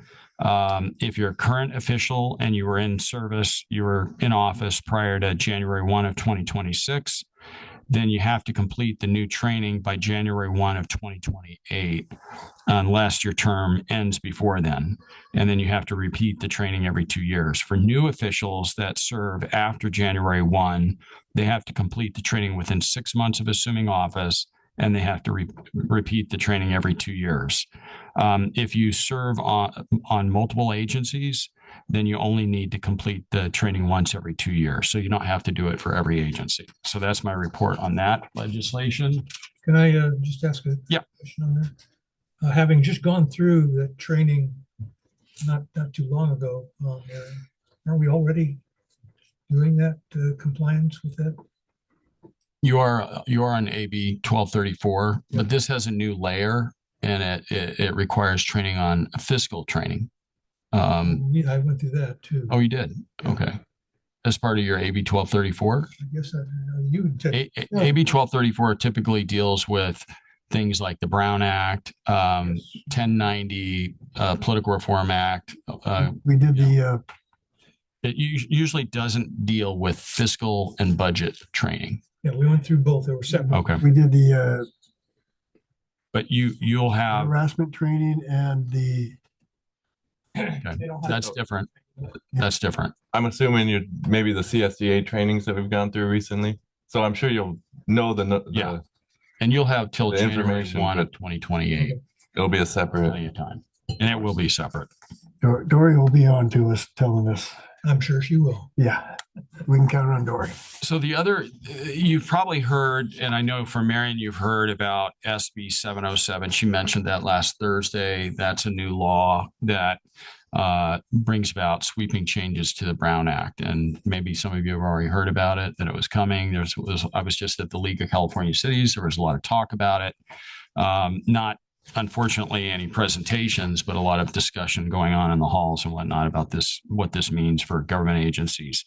if you're a current official and you were in service, you were in office prior to January 1 of 2026, then you have to complete the new training by January 1 of 2028, unless your term ends before then. And then you have to repeat the training every 2 years. For new officials that serve after January 1, they have to complete the training within 6 months of assuming office, and they have to repeat the training every 2 years. If you serve on multiple agencies, then you only need to complete the training once every 2 years. So you don't have to do it for every agency. So that's my report on that legislation. Can I just ask a question on there? Having just gone through the training not too long ago, are we already doing that compliance with that? You are on AB 1234, but this has a new layer, and it requires training on fiscal training. Yeah, I went through that too. Oh, you did? Okay. As part of your AB 1234? I guess you would take. AB 1234 typically deals with things like the Brown Act, 1090, Political Reform Act. We did the. It usually doesn't deal with fiscal and budget training. Yeah, we went through both. They were separate. Okay. We did the. But you'll have harassment training and the. Okay. That's different. That's different. I'm assuming maybe the CSDA trainings that we've gone through recently. So I'm sure you'll know the and you'll have till January information 1 of 2028. It'll be a separate plenty of time, and it will be separate. Dory will be on to us telling us. I'm sure she will. Yeah, we can count on Dory. So the other, you've probably heard, and I know from Marion, you've heard about SB 707. She mentioned that last Thursday. That's a new law that brings about sweeping changes to the Brown Act. And maybe some of you have already heard about it, that it was coming. I was just at the League of California Cities. There was a lot of talk about it. Not unfortunately any presentations, but a lot of discussion going on in the halls and whatnot about this, what this means for government agencies.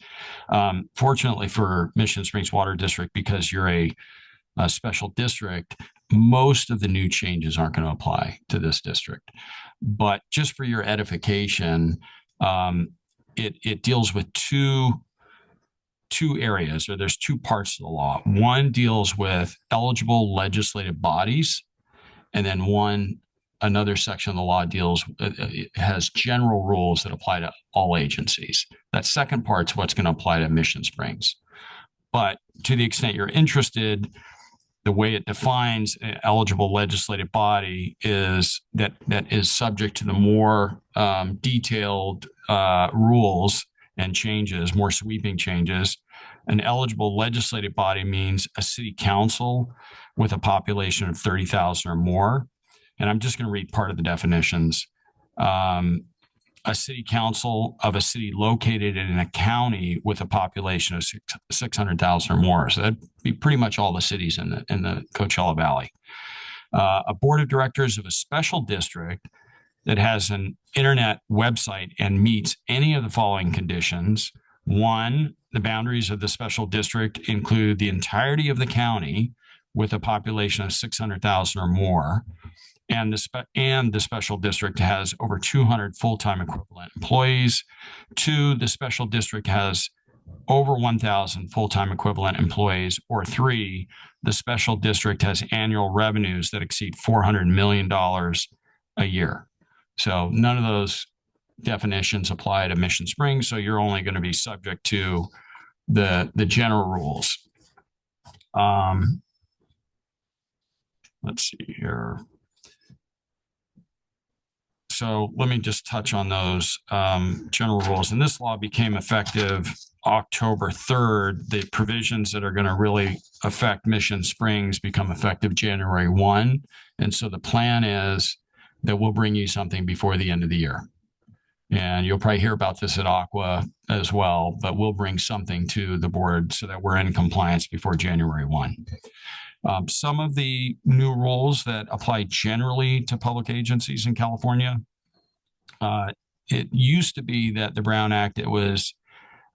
Fortunately for Mission Springs Water District, because you're a special district, most of the new changes aren't going to apply to this district. But just for your edification, it deals with two areas, or there's two parts of the law. One deals with eligible legislative bodies, and then another section of the law has general rules that apply to all agencies. That second part's what's going to apply to Mission Springs. But to the extent you're interested, the way it defines an eligible legislative body is that is subject to the more detailed rules and changes, more sweeping changes. An eligible legislative body means a city council with a population of 30,000 or more. And I'm just going to read part of the definitions. A city council of a city located in a county with a population of 600,000 or more. So that'd be pretty much all the cities in the Coachella Valley. A board of directors of a special district that has an internet website and meets any of the following conditions. One, the boundaries of the special district include the entirety of the county with a population of 600,000 or more. And the special district has over 200 full-time equivalent employees. Two, the special district has over 1,000 full-time equivalent employees. Or three, the special district has annual revenues that exceed $400 million a year. So none of those definitions apply to Mission Springs. So you're only going to be subject to the general rules. Let's see here. So let me just touch on those general rules. And this law became effective October 3rd. The provisions that are going to really affect Mission Springs become effective January 1. And so the plan is that we'll bring you something before the end of the year. And you'll probably hear about this at Aqua as well, but we'll bring something to the board so that we're in compliance before January 1. Some of the new rules that apply generally to public agencies in California, it used to be that the Brown Act, it was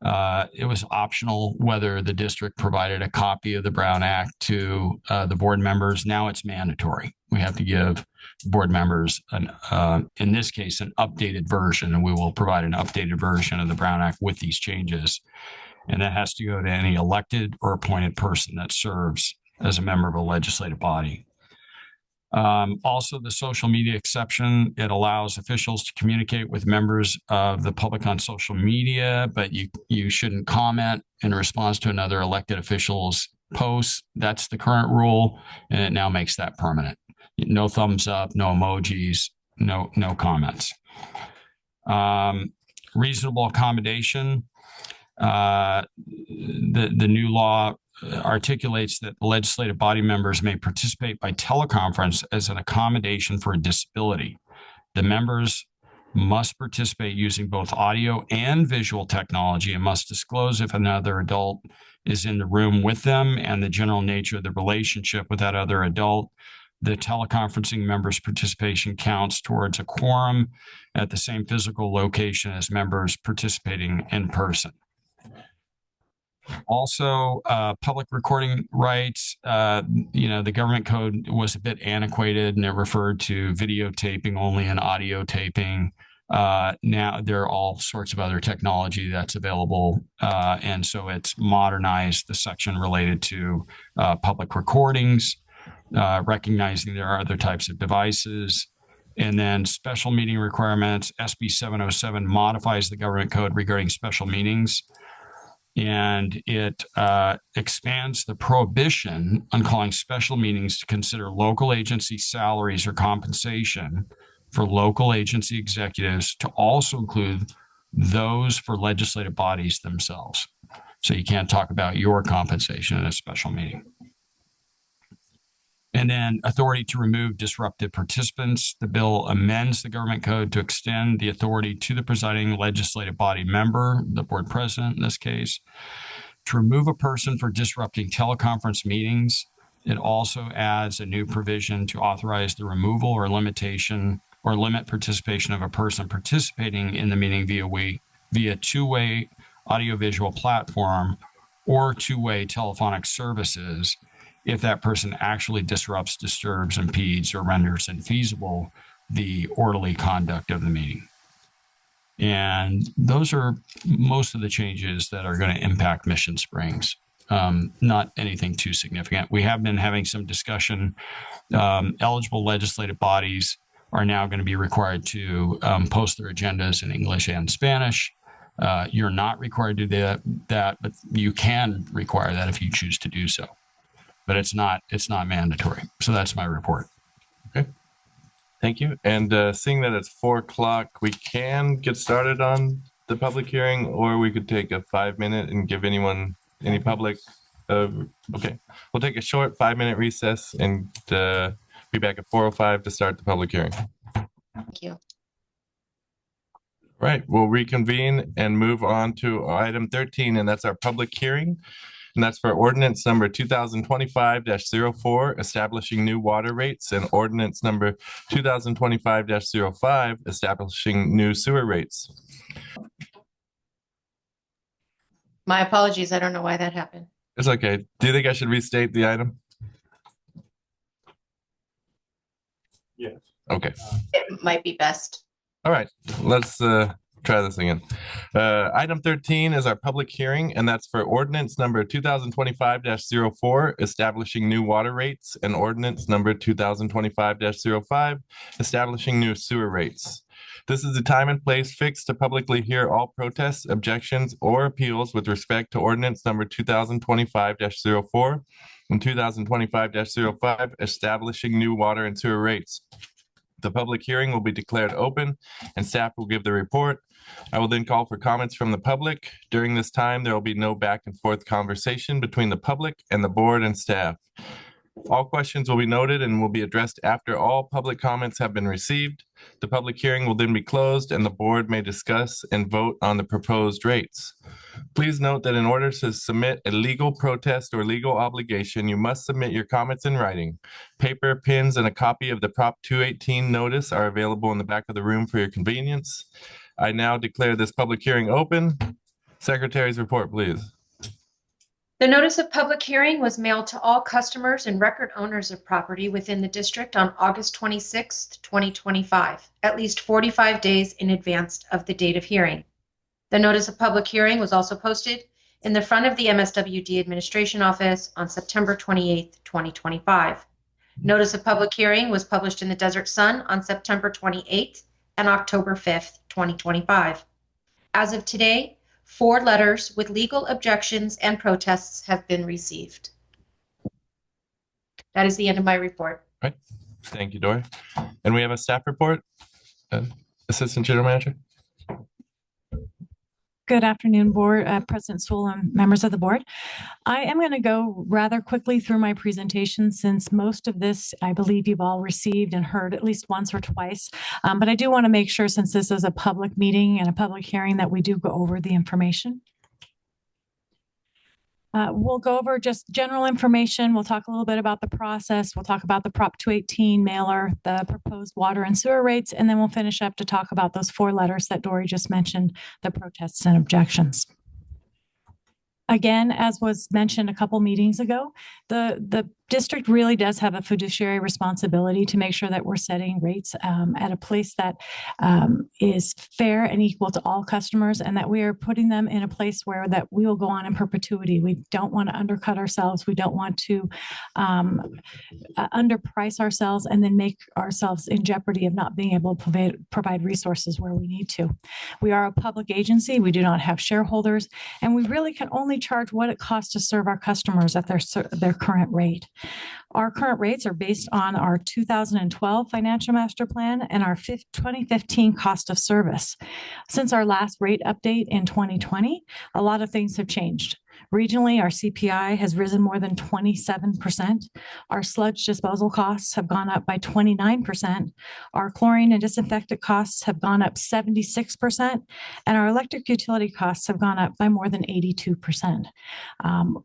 optional whether the district provided a copy of the Brown Act to the board members. Now it's mandatory. We have to give board members, in this case, an updated version, and we will provide an updated version of the Brown Act with these changes. And that has to go to any elected or appointed person that serves as a member of a legislative body. Also, the social media exception, it allows officials to communicate with members of the public on social media, but you shouldn't comment in response to another elected official's posts. That's the current rule, and it now makes that permanent. No thumbs up, no emojis, no comments. Reasonable accommodation. The new law articulates that legislative body members may participate by teleconference as an accommodation for a disability. The members must participate using both audio and visual technology and must disclose if another adult is in the room with them and the general nature of the relationship with that other adult. The teleconferencing members' participation counts towards a quorum at the same physical location as members participating in person. Also, public recording rights, the government code was a bit antiquated and it referred to videotaping only and audio taping. Now there are all sorts of other technology that's available. And so it's modernized the section related to public recordings, recognizing there are other types of devices. And then special meeting requirements, SB 707 modifies the government code regarding special meetings. And it expands the prohibition on calling special meetings to consider local agency salaries or compensation for local agency executives to also include those for legislative bodies themselves. So you can't talk about your compensation in a special meeting. And then authority to remove disruptive participants. The bill amends the government code to extend the authority to the presiding legislative body member, the board president in this case, to remove a person for disrupting teleconference meetings It also adds a new provision to authorize the removal or limitation or limit participation of a person participating in the meeting via two-way audiovisual platform or two-way telephonic services if that person actually disrupts, disturbs, impedes, or renders infeasible the orderly conduct of the meeting. And those are most of the changes that are going to impact Mission Springs. Not anything too significant. We have been having some discussion. Eligible legislative bodies are now going to be required to post their agendas in English and Spanish. You're not required to do that, but you can require that if you choose to do so. But it's not mandatory. So that's my report. Okay. Thank you. And seeing that it's 4 o'clock, we can get started on the public hearing, or we could take a 5-minute and give anyone, any public. Okay, we'll take a short 5-minute recess and be back at 4:05 to start the public hearing. Thank you. Right, we'll reconvene and move on to item 13, and that's our public hearing. And that's for ordinance number 2025-04, establishing new water rates, and ordinance number 2025-05, establishing new sewer rates. My apologies. I don't know why that happened. It's okay. Do you think I should restate the item? Yes. Okay. It might be best. All right, let's try this again. Item 13 is our public hearing, and that's for ordinance number 2025-04, establishing new water rates, and ordinance number 2025-05, establishing new sewer rates. This is the time and place fixed to publicly hear all protests, objections, or appeals with respect to ordinance number 2025-04 and 2025-05, establishing new water and sewer rates. The public hearing will be declared open and staff will give the report. I will then call for comments from the public. During this time, there will be no back and forth conversation between the public and the board and staff. All questions will be noted and will be addressed after all public comments have been received. The public hearing will then be closed and the board may discuss and vote on the proposed rates. Please note that in order to submit a legal protest or legal obligation, you must submit your comments in writing. Paper, pens, and a copy of the Prop 218 notice are available in the back of the room for your convenience. I now declare this public hearing open. Secretary's report, please. The notice of public hearing was mailed to all customers and record owners of property within the district on August 26th, 2025, at least 45 days in advance of the date of hearing. The notice of public hearing was also posted in the front of the MSWD administration office on September 28th, 2025. Notice of public hearing was published in the Desert Sun on September 28th and October 5th, 2025. As of today, 4 letters with legal objections and protests have been received. That is the end of my report. All right. Thank you, Dory. And we have a staff report. Assistant General Manager. Good afternoon, Board, President Sewell and members of the board. I am going to go rather quickly through my presentation since most of this, I believe you've all received and heard at least once or twice. But I do want to make sure, since this is a public meeting and a public hearing, that we do go over the information. We'll go over just general information. We'll talk a little bit about the process. We'll talk about the Prop 218 mailer, the proposed water and sewer rates, and then we'll finish up to talk about those 4 letters that Dory just mentioned, the protests and objections. Again, as was mentioned a couple meetings ago, the district really does have a fiduciary responsibility to make sure that we're setting rates at a place that is fair and equal to all customers, and that we are putting them in a place where that we will go on in perpetuity. We don't want to undercut ourselves. We don't want to underprice ourselves and then make ourselves in jeopardy of not being able to provide resources where we need to. We are a public agency. We do not have shareholders, and we really can only charge what it costs to serve our customers at their current rate. Our current rates are based on our 2012 financial master plan and our 2015 cost of service. Since our last rate update in 2020, a lot of things have changed. Regionally, our CPI has risen more than 27%. Our sludge disposal costs have gone up by 29%. Our chlorine and disinfectant costs have gone up 76%, and our electric utility costs have gone up by more than 82%.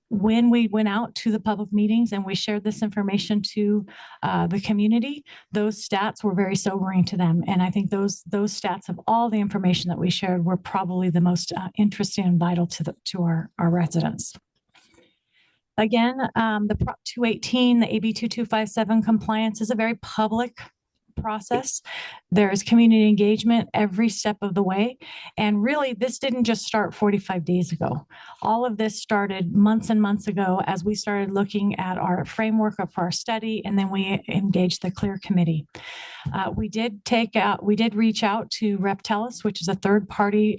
When we went out to the public meetings and we shared this information to the community, those stats were very sobering to them. And I think those stats of all the information that we shared were probably the most interesting and vital to our residents. Again, the Prop 218, the AB 2257 compliance is a very public process. There is community engagement every step of the way. And really, this didn't just start 45 days ago. All of this started months and months ago as we started looking at our framework of our study, and then we engaged the CLEAR committee. We did reach out to Reptelis, which is a third-party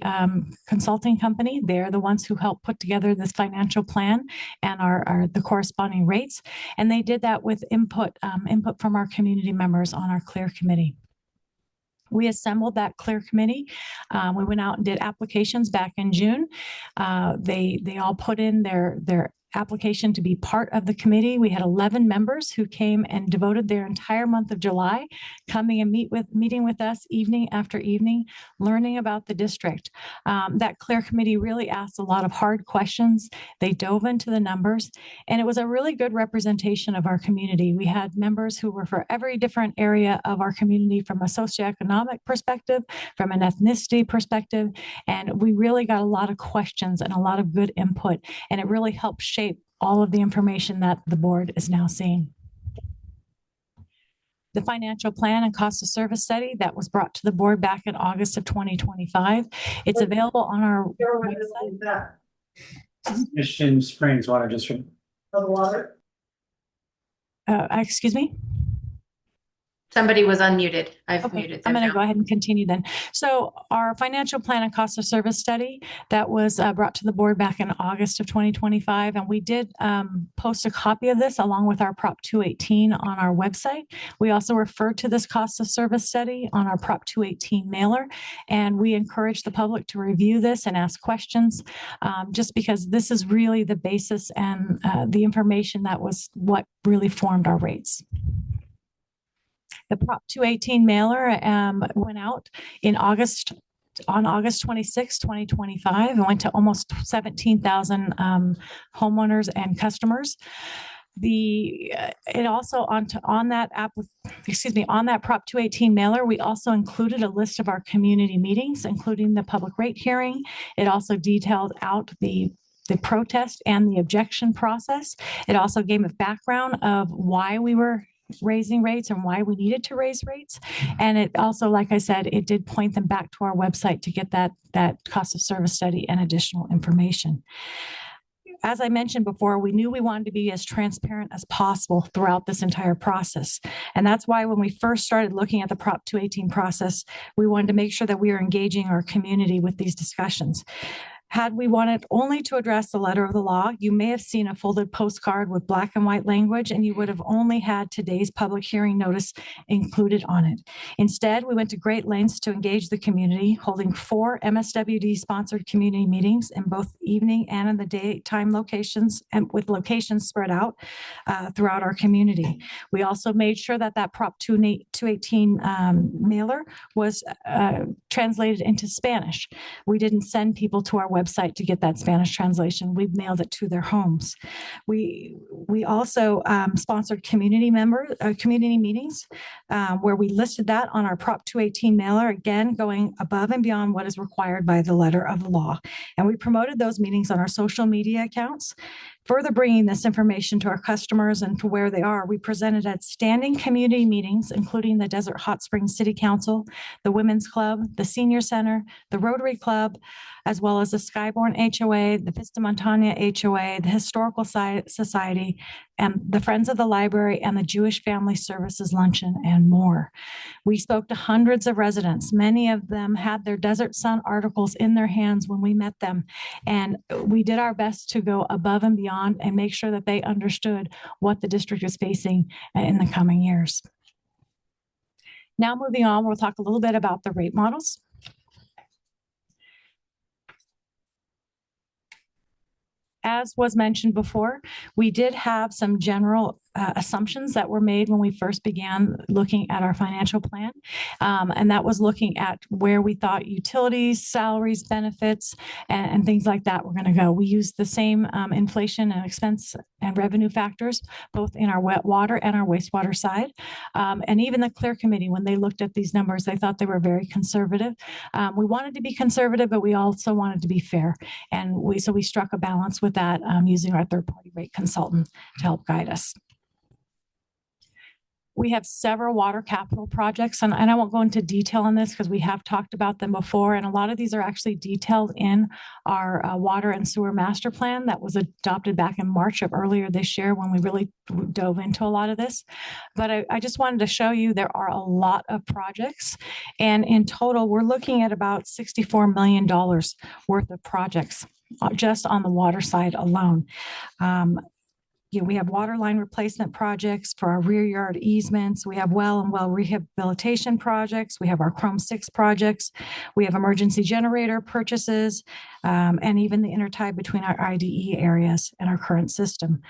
consulting company. They're the ones who helped put together this financial plan and the corresponding rates. And they did that with input from our community members on our CLEAR committee. We assembled that CLEAR committee. We went out and did applications back in June. They all put in their application to be part of the committee. We had 11 members who came and devoted their entire month of July coming and meeting with us evening after evening, learning about the district. That CLEAR committee really asked a lot of hard questions. They dove into the numbers, and it was a really good representation of our community. We had members who were for every different area of our community, from a socioeconomic perspective, from an ethnicity perspective, and we really got a lot of questions and a lot of good input, and it really helped shape all of the information that the board is now seeing. The financial plan and cost of service study that was brought to the board back in August of 2025. It's available on our website. Mission Springs Water District. Water. Excuse me? Somebody was unmuted. I've muted them. I'm going to now. go ahead and continue then. So our financial plan and cost of service study that was brought to the board back in August of 2025. And we did post a copy of this along with our Prop 218 on our website. We also referred to this cost of service study on our Prop 218 mailer. And we encourage the public to review this and ask questions, just because this is really the basis and the information that was what really formed our rates. The Prop 218 mailer went out on August 26, 2025, and went to almost 17,000 homeowners and customers. It also on that Prop 218 mailer, we also included a list of our community meetings, including the public rate hearing. It also detailed out the protest and the objection process. It also gave a background of why we were raising rates and why we needed to raise rates. And it also, like I said, it did point them back to our website to get that cost of service study and additional information. As I mentioned before, we knew we wanted to be as transparent as possible throughout this entire process. And that's why when we first started looking at the Prop 218 process, we wanted to make sure that we are engaging our community with these discussions. Had we wanted only to address the letter of the law, you may have seen a folded postcard with black and white language, and you would have only had today's public hearing notice included on it. Instead, we went to great lengths to engage the community, holding 4 MSWD-sponsored community meetings in both evening and in the daytime locations, and with locations spread out throughout our community. We also made sure that Prop 218 mailer was translated into Spanish. We didn't send people to our website to get that Spanish translation. We mailed it to their homes. We also sponsored community meetings where we listed that on our Prop 218 mailer, again, going above and beyond what is required by the letter of the law. And we promoted those meetings on our social media accounts. Further bringing this information to our customers and to where they are, we presented at standing community meetings, including the Desert Hot Springs City Council, the Women's Club, the Senior Center, the Rotary Club, as well as the Skyborn HOA, the Vista Montana HOA, the Historical Society, and the Friends of the Library, and the Jewish Family Services Luncheon, and more. We spoke to hundreds of residents. Many of them had their Desert Sun articles in their hands when we met them, and we did our best to go above and beyond and make sure that they understood what the district is facing in the coming years. Now moving on, we'll talk a little bit about the rate models. As was mentioned before, we did have some general assumptions that were made when we first began looking at our financial plan. And that was looking at where we thought utilities, salaries, benefits, and things like that were going to go. We used the same inflation and expense and revenue factors, both in our wet water and our wastewater side. And even the CLEAR committee, when they looked at these numbers, they thought they were very conservative. We wanted to be conservative, but we also wanted to be fair. And so we struck a balance with that using our third-party rate consultant to help guide us. We have several water capital projects, and I won't go into detail on this because we have talked about them before, and a lot of these are actually detailed in our water and sewer master plan that was adopted back in March of earlier this year when we really dove into a lot of this. But I just wanted to show you there are a lot of projects, and in total, we're looking at about $64 million worth of projects just on the water side alone. We have water line replacement projects for our rear yard easements. We have well and well rehabilitation projects. We have our Chrome 6 projects. We have emergency generator purchases, and even the intertie between our IDE areas and our current system.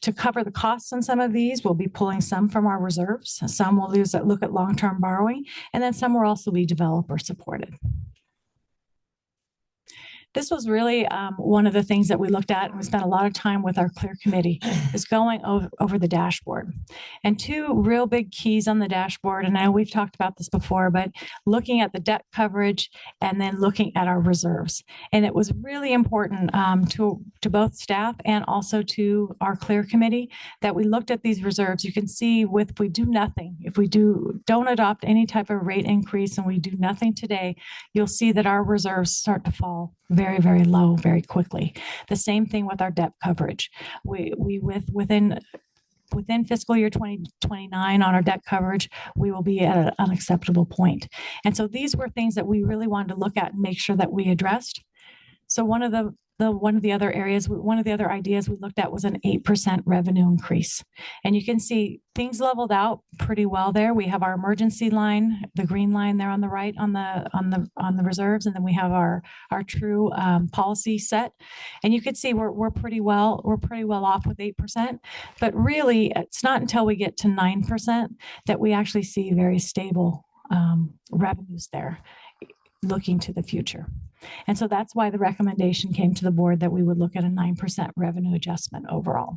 To cover the costs on some of these, we'll be pulling some from our reserves. Some will look at long-term borrowing, and then some will also be developer supported. This was really one of the things that we looked at, and we spent a lot of time with our CLEAR committee, is going over the dashboard. And two real big keys on the dashboard, and I know we've talked about this before, but looking at the debt coverage and then looking at our reserves. And it was really important to both staff and also to our CLEAR committee that we looked at these reserves. You can see if we do nothing, if we don't adopt any type of rate increase and we do nothing today, you'll see that our reserves start to fall very, very low very quickly. The same thing with our debt coverage. Within fiscal year 2029 on our debt coverage, we will be at an unacceptable point. And so these were things that we really wanted to look at and make sure that we addressed. So one of the other ideas we looked at was an 8% revenue increase. And you can see things leveled out pretty well there. We have our emergency line, the green line there on the right on the reserves, and then we have our true policy set. And you can see we're pretty well off with 8%. But really, it's not until we get to 9% that we actually see very stable revenues there, looking to the future. And so that's why the recommendation came to the board that we would look at a 9% revenue adjustment overall.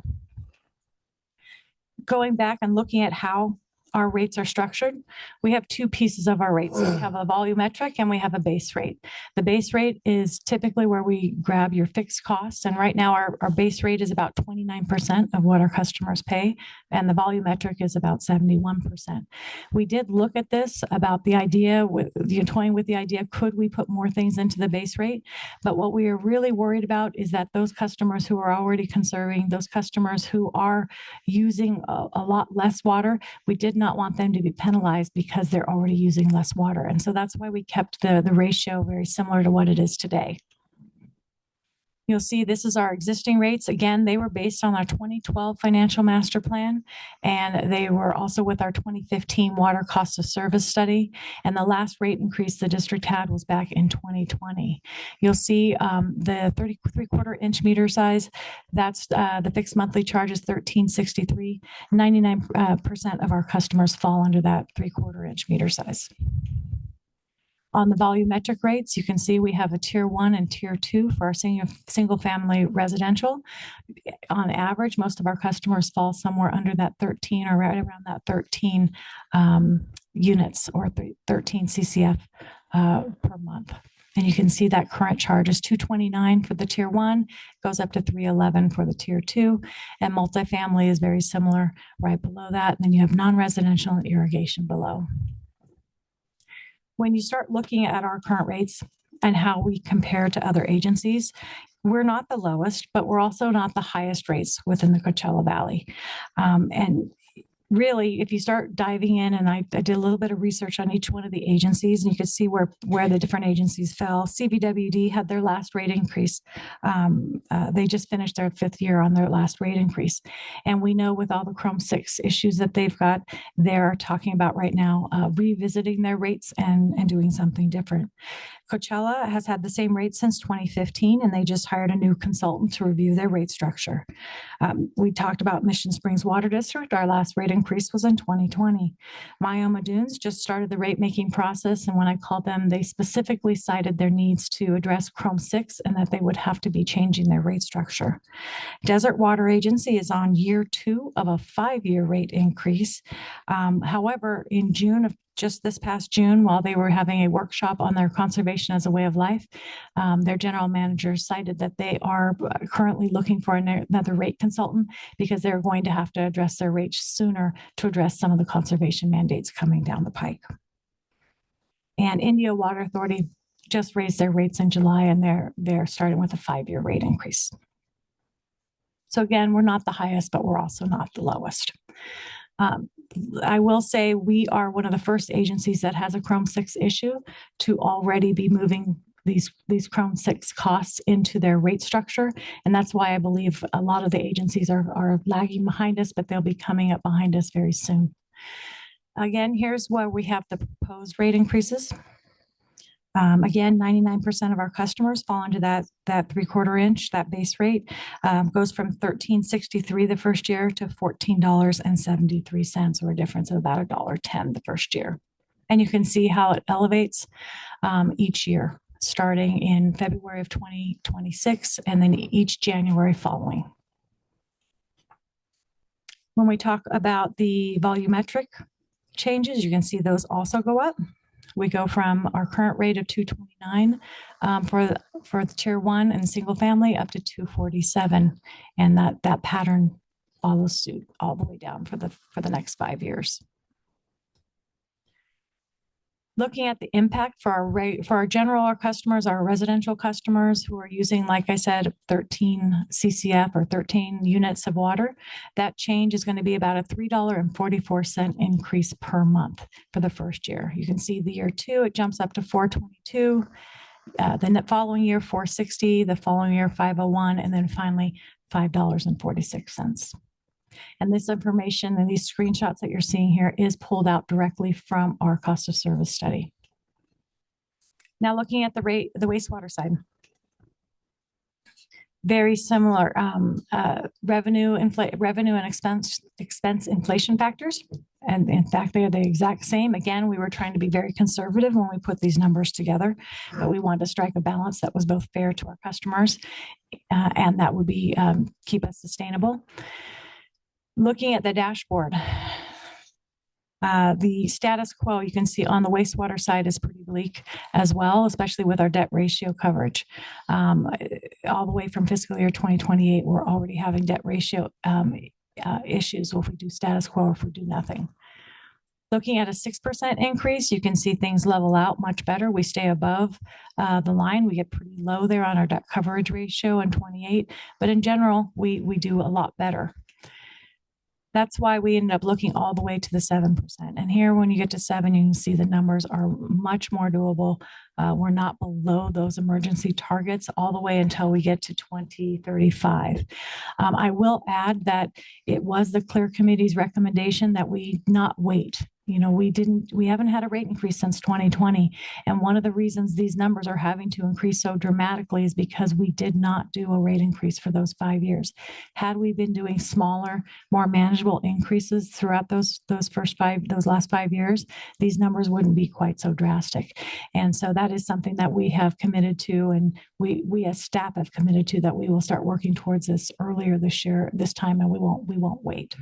Going back and looking at how our rates are structured, we have two pieces of our rates. We have a volumetric and we have a base rate. The base rate is typically where we grab your fixed costs. And right now our base rate is about 29% of what our customers pay. And the volumetric is about 71%. We did look at this about the idea toying with the idea, could we put more things into the base rate? But what we are really worried about is that those customers who are already conserving, those customers who are using a lot less water, we did not want them to be penalized because they're already using less water. And so that's why we kept the ratio very similar to what it is today. You'll see this is our existing rates. Again, they were based on our 2012 financial master plan, and they were also with our 2015 water cost of service study. And the last rate increase the district had was back in 2020. You'll see the 33/4 inch meter size. That's the fixed monthly charge is $13.63. 99% of our customers fall under that 3/4 inch meter size. On the volumetric rates, you can see we have a tier 1 and tier 2 for our single family residential. On average, most of our customers fall somewhere under that 13 or right around that 13 units or 13 CCF per month. And you can see that current charge is $229 for the tier 1, goes up to $311 for the tier 2, and multifamily is very similar right below that. And then you have non-residential and irrigation below. When you start looking at our current rates and how we compare to other agencies, we're not the lowest, but we're also not the highest rates within the Coachella Valley. And really, if you start diving in, and I did a little bit of research on each one of the agencies, and you could see where the different agencies fell. CVWD had their last rate increase. They just finished their 5th year on their last rate increase. And we know with all the Chrome 6 issues that they've got, they're talking about right now revisiting their rates and doing something different. Coachella has had the same rate since 2015, and they just hired a new consultant to review their rate structure. We talked about Mission Springs Water District. Our last rate increase was in 2020. Myoma Dunes just started the rate making process, and when I called them, they specifically cited their needs to address Chrome 6 and that they would have to be changing their rate structure. Desert Water Agency is on year 2 of a 5-year rate increase. However, in June of just this past June, while they were having a workshop on their conservation as a way of life, their general manager cited that they are currently looking for another rate consultant because they're going to have to address their rates sooner to address some of the conservation mandates coming down the pike. And Indio Water Authority just raised their rates in July, and they're starting with a 5-year rate increase. So again, we're not the highest, but we're also not the lowest. I will say we are one of the first agencies that has a Chrome 6 issue to already be moving these Chrome 6 costs into their rate structure. And that's why I believe a lot of the agencies are lagging behind us, but they'll be coming up behind us very soon. Again, here's where we have the proposed rate increases. Again, 99% of our customers fall into that 3/4 inch, that base rate goes from $13.63 the first year to $14.73, or a difference of about $1.10 the first year. And you can see how it elevates each year, starting in February of 2026 and then each January following. When we talk about the volumetric changes, you can see those also go up. We go from our current rate of $2.29 for the tier 1 and single family up to $2.47, and that pattern follows suit all the way down for the next 5 years. Looking at the impact for our general customers, our residential customers who are using, like I said, 13 CCF or 13 units of water, that change is going to be about a $3.44 increase per month for the first year. You can see the year 2, it jumps up to $4.22. Then the following year, $4.60, the following year, $5.01, and then finally $5.46. And this information and these screenshots that you're seeing here is pulled out directly from our cost of service study. Now looking at the wastewater side. Very similar revenue and expense inflation factors. And in fact, they are the exact same. Again, we were trying to be very conservative when we put these numbers together, but we wanted to strike a balance that was both fair to our customers and that would be keep us sustainable. Looking at the dashboard, the status quo you can see on the wastewater side is pretty bleak as well, especially with our debt ratio coverage. All the way from fiscal year 2028, we're already having debt ratio issues if we do status quo or if we do nothing. Looking at a 6% increase, you can see things level out much better. We stay above the line. We get pretty low there on our debt coverage ratio in 28, but in general, we do a lot better. That's why we ended up looking all the way to the 7%. And here, when you get to 7, you can see the numbers are much more doable. We're not below those emergency targets all the way until we get to 2035. I will add that it was the CLEAR Committee's recommendation that we not wait. You know, we haven't had a rate increase since 2020. And one of the reasons these numbers are having to increase so dramatically is because we did not do a rate increase for those 5 years. Had we been doing smaller, more manageable increases throughout those last 5 years, these numbers wouldn't be quite so drastic. And so that is something that we have committed to, and we as staff have committed to, that we will start working towards this earlier this year, this time, and we won't wait.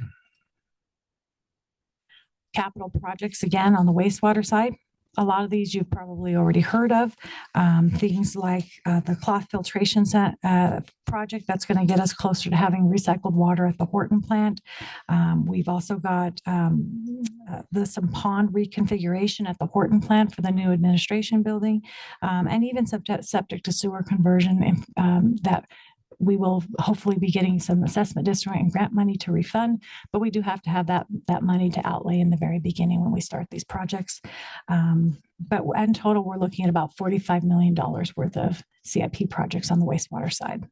Capital projects, again, on the wastewater side. A lot of these you've probably already heard of. Things like the cloth filtration project that's going to get us closer to having recycled water at the Horton plant. We've also got some pond reconfiguration at the Horton plant for the new administration building, and even septic to sewer conversion that we will hopefully be getting some assessment district and grant money to refund, but we do have to have that money to outlay in the very beginning when we start these projects. But in total, we're looking at about $45 million worth of CIP projects on the wastewater side.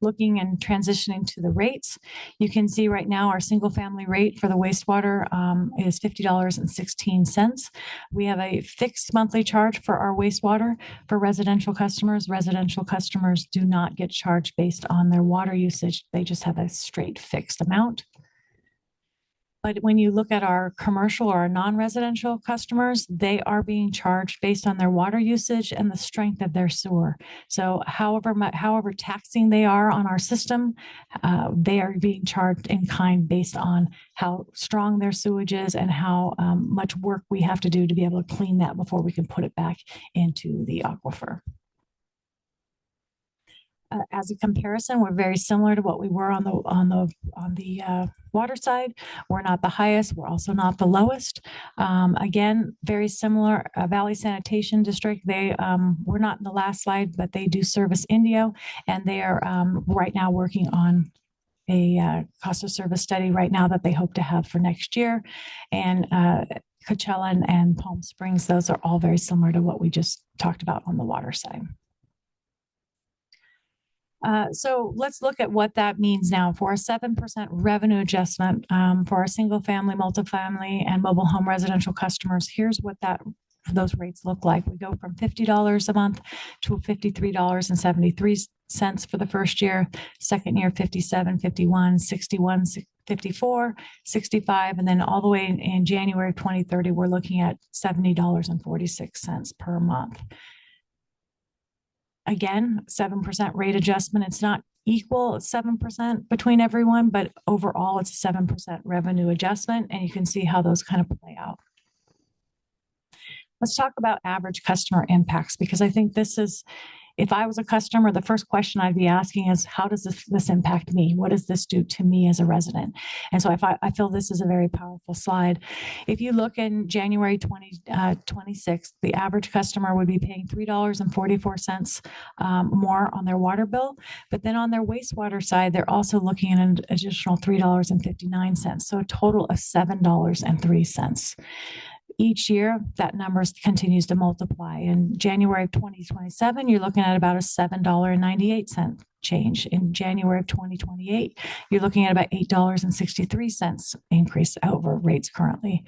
Looking and transitioning to the rates, you can see right now our single family rate for the wastewater is $50.16. We have a fixed monthly charge for our wastewater. For residential customers, residential customers do not get charged based on their water usage. They just have a straight fixed amount. But when you look at our commercial or our non-residential customers, they are being charged based on their water usage and the strength of their sewer. So however taxing they are on our system, they are being charged in kind based on how strong their sewage is and how much work we have to do to be able to clean that before we can put it back into the aquifer. As a comparison, we're very similar to what we were on the water side. We're not the highest. We're also not the lowest. Again, very similar. Valley Sanitation District. They were not in the last slide, but they do service Indio, and they are right now working on a cost of service study right now that they hope to have for next year. And Coachella and Palm Springs, those are all very similar to what we just talked about on the water side. So let's look at what that means now for a 7% revenue adjustment for our single family, multifamily, and mobile home residential customers. Here's what those rates look like. We go from $50 a month to $53.73 for the first year, second year, $57, $51, $61, $54, $65, and then all the way in January of 2030, we're looking at $70.46 per month. Again, 7% rate adjustment. It's not equal 7% between everyone, but overall it's a 7% revenue adjustment, and you can see how those kind of play out. Let's talk about average customer impacts, because I think this is, if I was a customer, the first question I'd be asking is, how does this impact me? What does this do to me as a resident? And so I feel this is a very powerful slide. If you look in January 2026, the average customer would be paying $3.44 more on their water bill. But then on their wastewater side, they're also looking at an additional $3.59. So a total of $7.03. Each year, that number continues to multiply. In January of 2027, you're looking at about a $7.98 change. In January of 2028, you're looking at about $8.63 increase over rates currently.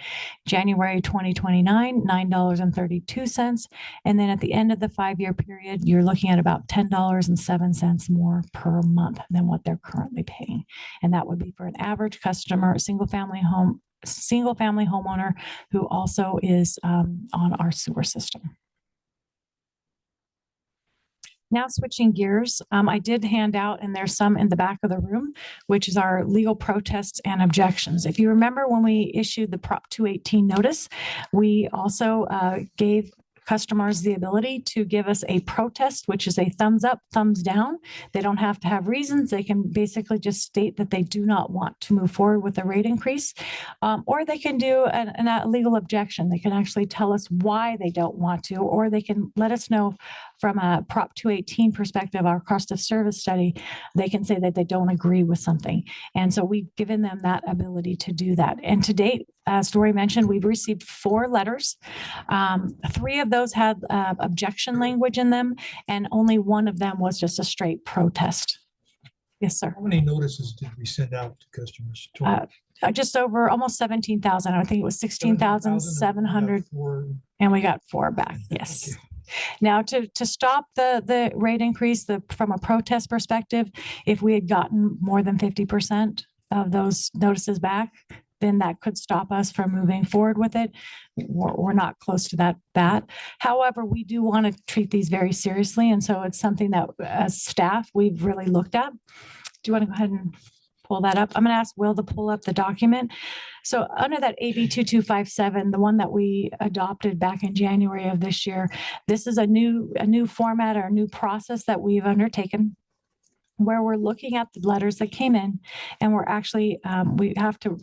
January 2029, $9.32. And then at the end of the 5-year period, you're looking at about $10.07 more per month than what they're currently paying. And that would be for an average customer, single family homeowner who also is on our sewer system. Now switching gears, I did hand out, and there's some in the back of the room, which is our legal protests and objections. If you remember when we issued the Prop 218 notice, we also gave customers the ability to give us a protest, which is a thumbs up, thumbs down. They don't have to have reasons. They can basically just state that they do not want to move forward with the rate increase, or they can do a legal objection. They can actually tell us why they don't want to, or they can let us know from a Prop 218 perspective, our cost of service study, they can say that they don't agree with something. And so we've given them that ability to do that. And to date, as Dory mentioned, we've received 4 letters. 3 of those had objection language in them, and only 1 of them was just a straight protest. Yes, sir. How many notices did we send out to customers? Just over almost 17,000. I think it was 16,700. And we got 4 back. Yes. Now, to stop the rate increase, from a protest perspective, if we had gotten more than 50% of those notices back, then that could stop us from moving forward with it. We're not close to that. However, we do want to treat these very seriously. And so it's something that as staff, we've really looked at. Do you want to go ahead and pull that up? I'm going to ask Will to pull up the document. So under that AB 2257, the one that we adopted back in January of this year, this is a new format or a new process that we've undertaken, where we're looking at the letters that came in, and we're actually, we have to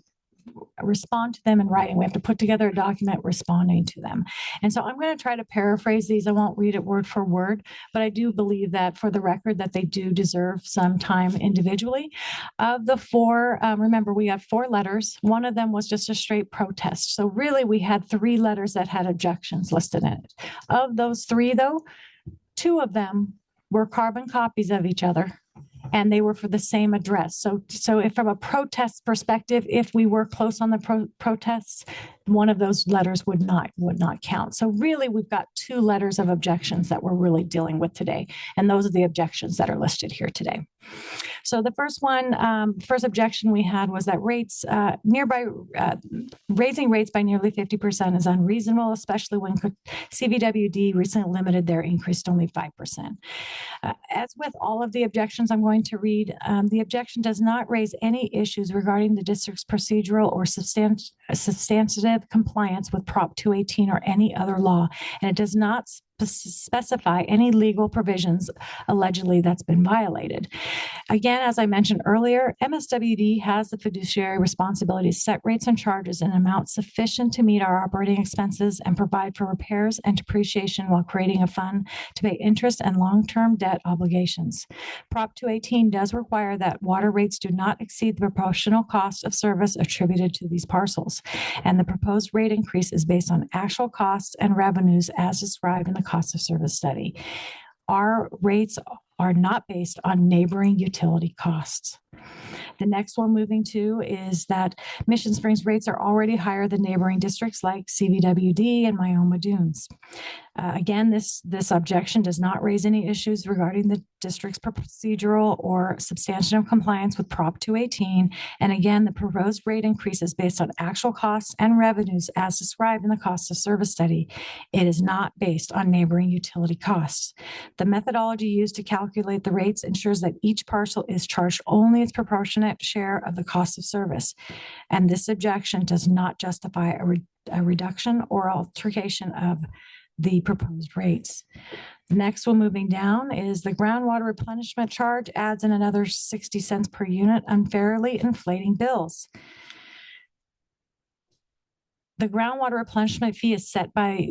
respond to them in writing. We have to put together a document responding to them. And so I'm going to try to paraphrase these. I won't read it word for word, but I do believe that for the record that they do deserve some time individually. Of the 4, remember we have 4 letters. 1 of them was just a straight protest. So really we had 3 letters that had objections listed in it. Of those 3 though, 2 of them were carbon copies of each other. and they were for the same address. So if from a protest perspective, if we were close on the protests, one of those letters would not count. So really, we've got two letters of objections that we're really dealing with today, and those are the objections that are listed here today. So the first one, first objection we had was that raising rates by nearly 50% is unreasonable, especially when CVWD recently limited their increase to only 5%. As with all of the objections I'm going to read, the objection does not raise any issues regarding the district's procedural or substantive compliance with Prop 218 or any other law, and it does not specify any legal provisions allegedly that's been violated. Again, as I mentioned earlier, MSWD has the fiduciary responsibility to set rates and charges in amounts sufficient to meet our operating expenses and provide for repairs and depreciation while creating a fund to pay interest and long-term debt obligations. Prop 218 does require that water rates do not exceed the proportional cost of service attributed to these parcels, and the proposed rate increase is based on actual costs and revenues as described in the cost of service study. Our rates are not based on neighboring utility costs. The next one moving to is that Mission Springs rates are already higher than neighboring districts like CVWD and Myoma Dunes. Again, this objection does not raise any issues regarding the district's procedural or substantive compliance with Prop 218. And again, the proposed rate increase is based on actual costs and revenues as described in the cost of service study. It is not based on neighboring utility costs. The methodology used to calculate the rates ensures that each parcel is charged only its proportionate share of the cost of service. And this objection does not justify a reduction or alteration of the proposed rates. The next one moving down is the groundwater replenishment charge adds in another 60 cents per unit, unfairly inflating bills. The groundwater replenishment fee is set by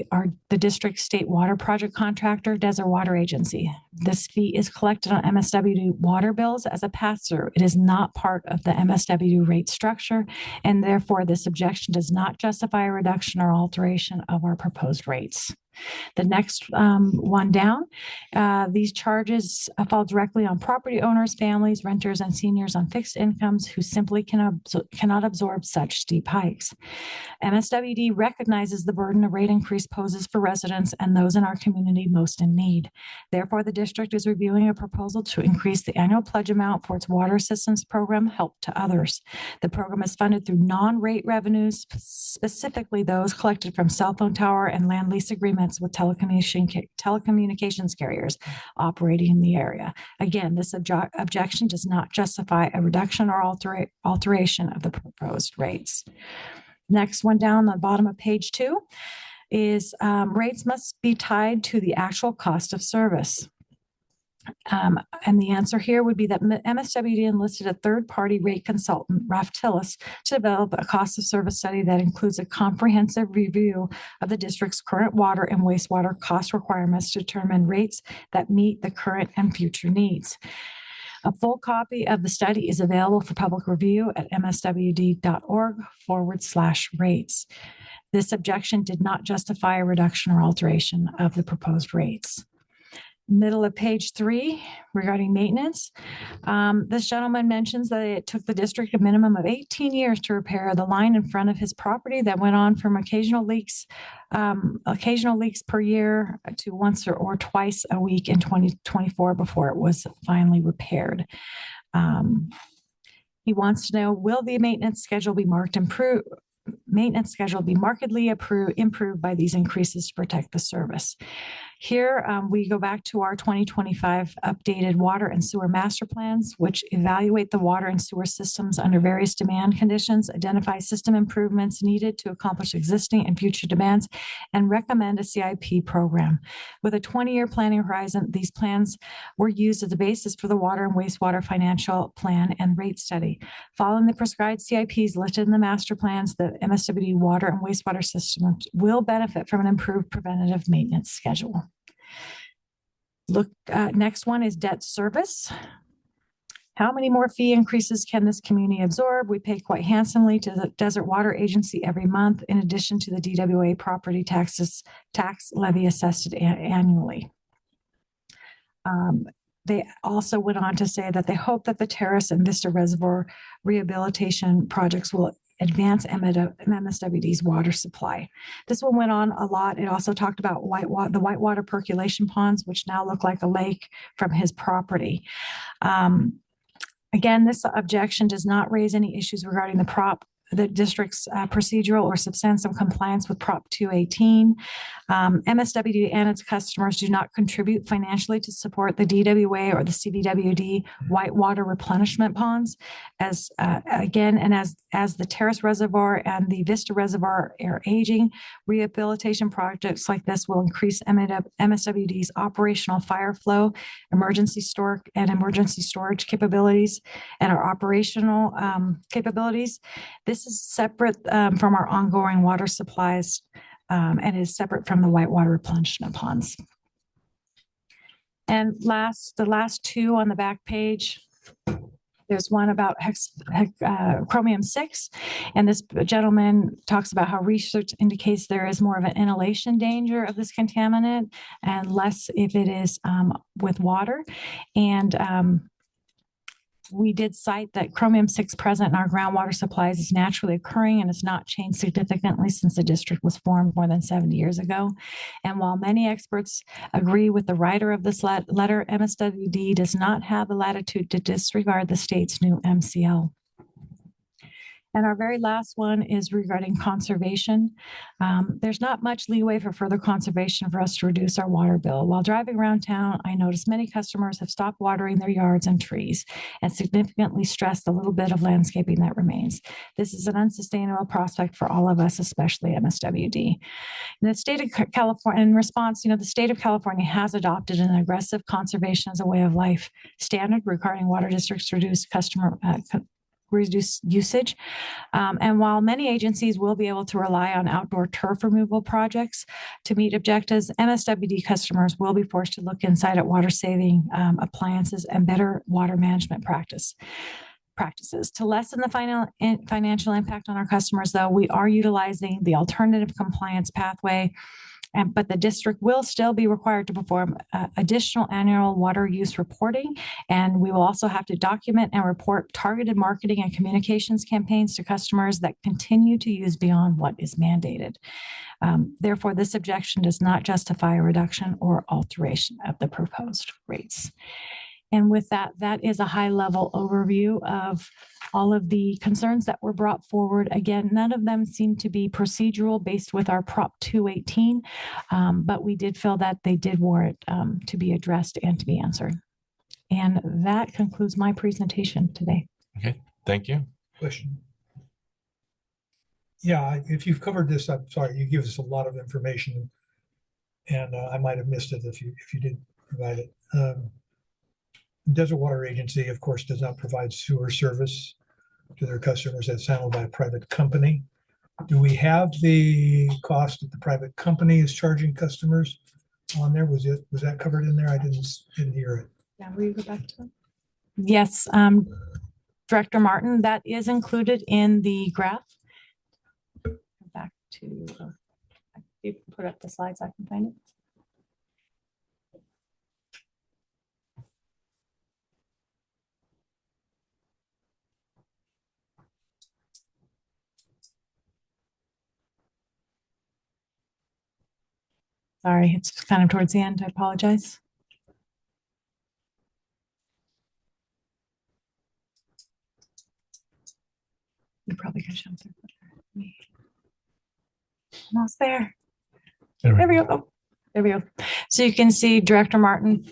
the district state water project contractor, Desert Water Agency. This fee is collected on MSWD water bills as a pass-through. It is not part of the MSWD rate structure, and therefore this objection does not justify a reduction or alteration of our proposed rates. The next one down, these charges fall directly on property owners, families, renters, and seniors on fixed incomes who simply cannot absorb such steep hikes. MSWD recognizes the burden a rate increase poses for residents and those in our community most in need. Therefore, the district is reviewing a proposal to increase the annual pledge amount for its water assistance program, Help to Others. The program is funded through non-rate revenues, specifically those collected from cell phone tower and land lease agreements with telecommunications carriers operating in the area. Again, this objection does not justify a reduction or alteration of the proposed rates. Next one down the bottom of page 2 is rates must be tied to the actual cost of service. And the answer here would be that MSWD enlisted a third-party rate consultant, Raf Tillis, to develop a cost of service study that includes a comprehensive review of the district's current water and wastewater cost requirements to determine rates that meet the current and future needs. A full copy of the study is available for public review at mswd.org/rates. This objection did not justify a reduction or alteration of the proposed rates. Middle of page 3 regarding maintenance. This gentleman mentions that it took the district a minimum of 18 years to repair the line in front of his property that went on from occasional leaks per year to once or twice a week in 2024 before it was finally repaired. He wants to know, will the maintenance schedule be markedly improved by these increases to protect the service? Here, we go back to our 2025 updated water and sewer master plans, which evaluate the water and sewer systems under various demand conditions, identify system improvements needed to accomplish existing and future demands, and recommend a CIP program. With a 20-year planning horizon, these plans were used as the basis for the water and wastewater financial plan and rate study. Following the prescribed CIPs listed in the master plans, the MSWD water and wastewater systems will benefit from an improved preventative maintenance schedule. Next one is debt service. How many more fee increases can this community absorb? We pay quite handsomely to the Desert Water Agency every month, in addition to the DWA property tax levy assessed annually. They also went on to say that they hope that the Terrace and Vista Reservoir rehabilitation projects will advance MSWD's water supply. This one went on a lot. It also talked about the whitewater percolation ponds, which now look like a lake from his property. Again, this objection does not raise any issues regarding the district's procedural or substantive compliance with Prop 218. MSWD and its customers do not contribute financially to support the DWA or the CVWD whitewater replenishment ponds. As the Terrace Reservoir and the Vista Reservoir are aging, rehabilitation projects like this will increase MSWD's operational fire flow, emergency storage capabilities, and our operational capabilities. This is separate from our ongoing water supplies and is separate from the whitewater replenishment ponds. And the last two on the back page, there's one about chromium-6, and this gentleman talks about how research indicates there is more of an inhalation danger of this contaminant and less if it is with water. And we did cite that chromium-6 present in our groundwater supplies is naturally occurring and has not changed significantly since the district was formed more than 70 years ago. And while many experts agree with the writer of this letter, MSWD does not have the latitude to disregard the state's new MCL. And our very last one is regarding conservation. There's not much leeway for further conservation for us to reduce our water bill. While driving around town, I noticed many customers have stopped watering their yards and trees and significantly stressed the little bit of landscaping that remains. This is an unsustainable prospect for all of us, especially MSWD. In the state of California, in response, the state of California has adopted an aggressive conservation as a way of life standard regarding water districts to reduce usage. And while many agencies will be able to rely on outdoor turf removal projects to meet objectives, MSWD customers will be forced to look inside at water saving appliances and better water management practices. To lessen the financial impact on our customers, though, we are utilizing the alternative compliance pathway, but the district will still be required to perform additional annual water use reporting, and we will also have to document and report targeted marketing and communications campaigns to customers that continue to use beyond what is mandated. Therefore, this objection does not justify a reduction or alteration of the proposed rates. And with that, that is a high-level overview of all of the concerns that were brought forward. Again, none of them seem to be procedural based with our Prop 218, but we did feel that they did warrant to be addressed and to be answered. And that concludes my presentation today. Okay, thank you. Question. Yeah, if you've covered this, I'm sorry, you give us a lot of information, and I might have missed it if you did provide it. Desert Water Agency, of course, does not provide sewer service to their customers. That's handled by a private company. Do we have the cost that the private company is charging customers on there? Was that covered in there? I didn't hear it. Yeah, will you go back to it? Yes, Director Martin, that is included in the graph. Back to, you can put up the slides, I can find it. Sorry, it's kind of towards the end. I apologize. You probably could jump through. Almost there. There we go. Oh, there we go. So you can see Director Martin,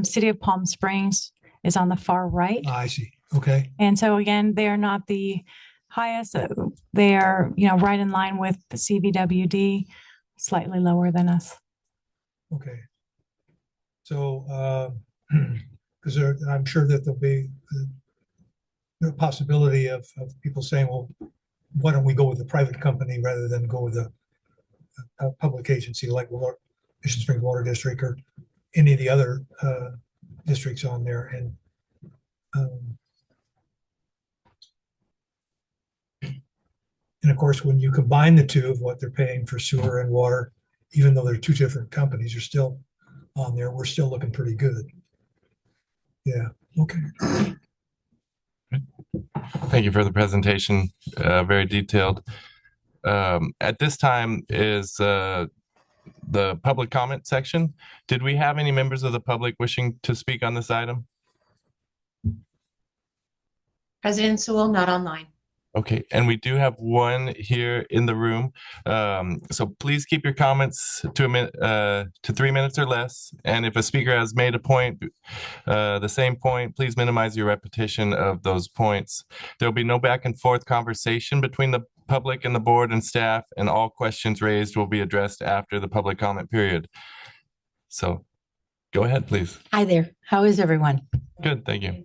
City of Palm Springs is on the far right. I see. Okay. And so again, they are not the highest. They are, right in line with the CVWD, slightly lower than us. Okay. So, because I'm sure that there'll be the possibility of people saying, well, why don't we go with a private company rather than go with a public agency like Mission Springs Water District or any of the other districts on there. And of course, when you combine the two of what they're paying for sewer and water, even though they're two different companies, are still on there, we're still looking pretty good. Yeah, okay. Thank you for the presentation, very detailed. At this time is the public comment section. Did we have any members of the public wishing to speak on this item? President Sewell, not online. Okay, and we do have one here in the room. So please keep your comments to 3 minutes or less. And if a speaker has made a point, the same point, please minimize your repetition of those points. There will be no back and forth conversation between the public and the board and staff, and all questions raised will be addressed after the public comment period. So go ahead, please. Hi there. How is everyone? Good, thank you.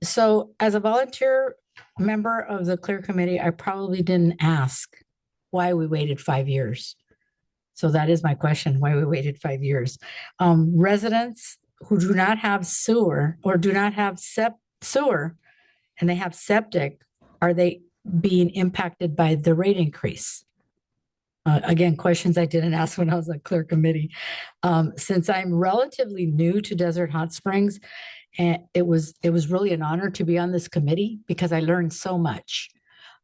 So as a volunteer member of the CLEAR committee, I probably didn't ask why we waited 5 years. So that is my question, why we waited 5 years. Residents who do not have sewer or do not have sewer and they have septic, are they being impacted by the rate increase? Again, questions I didn't ask when I was a CLEAR committee. Since I'm relatively new to Desert Hot Springs, and it was really an honor to be on this committee because I learned so much.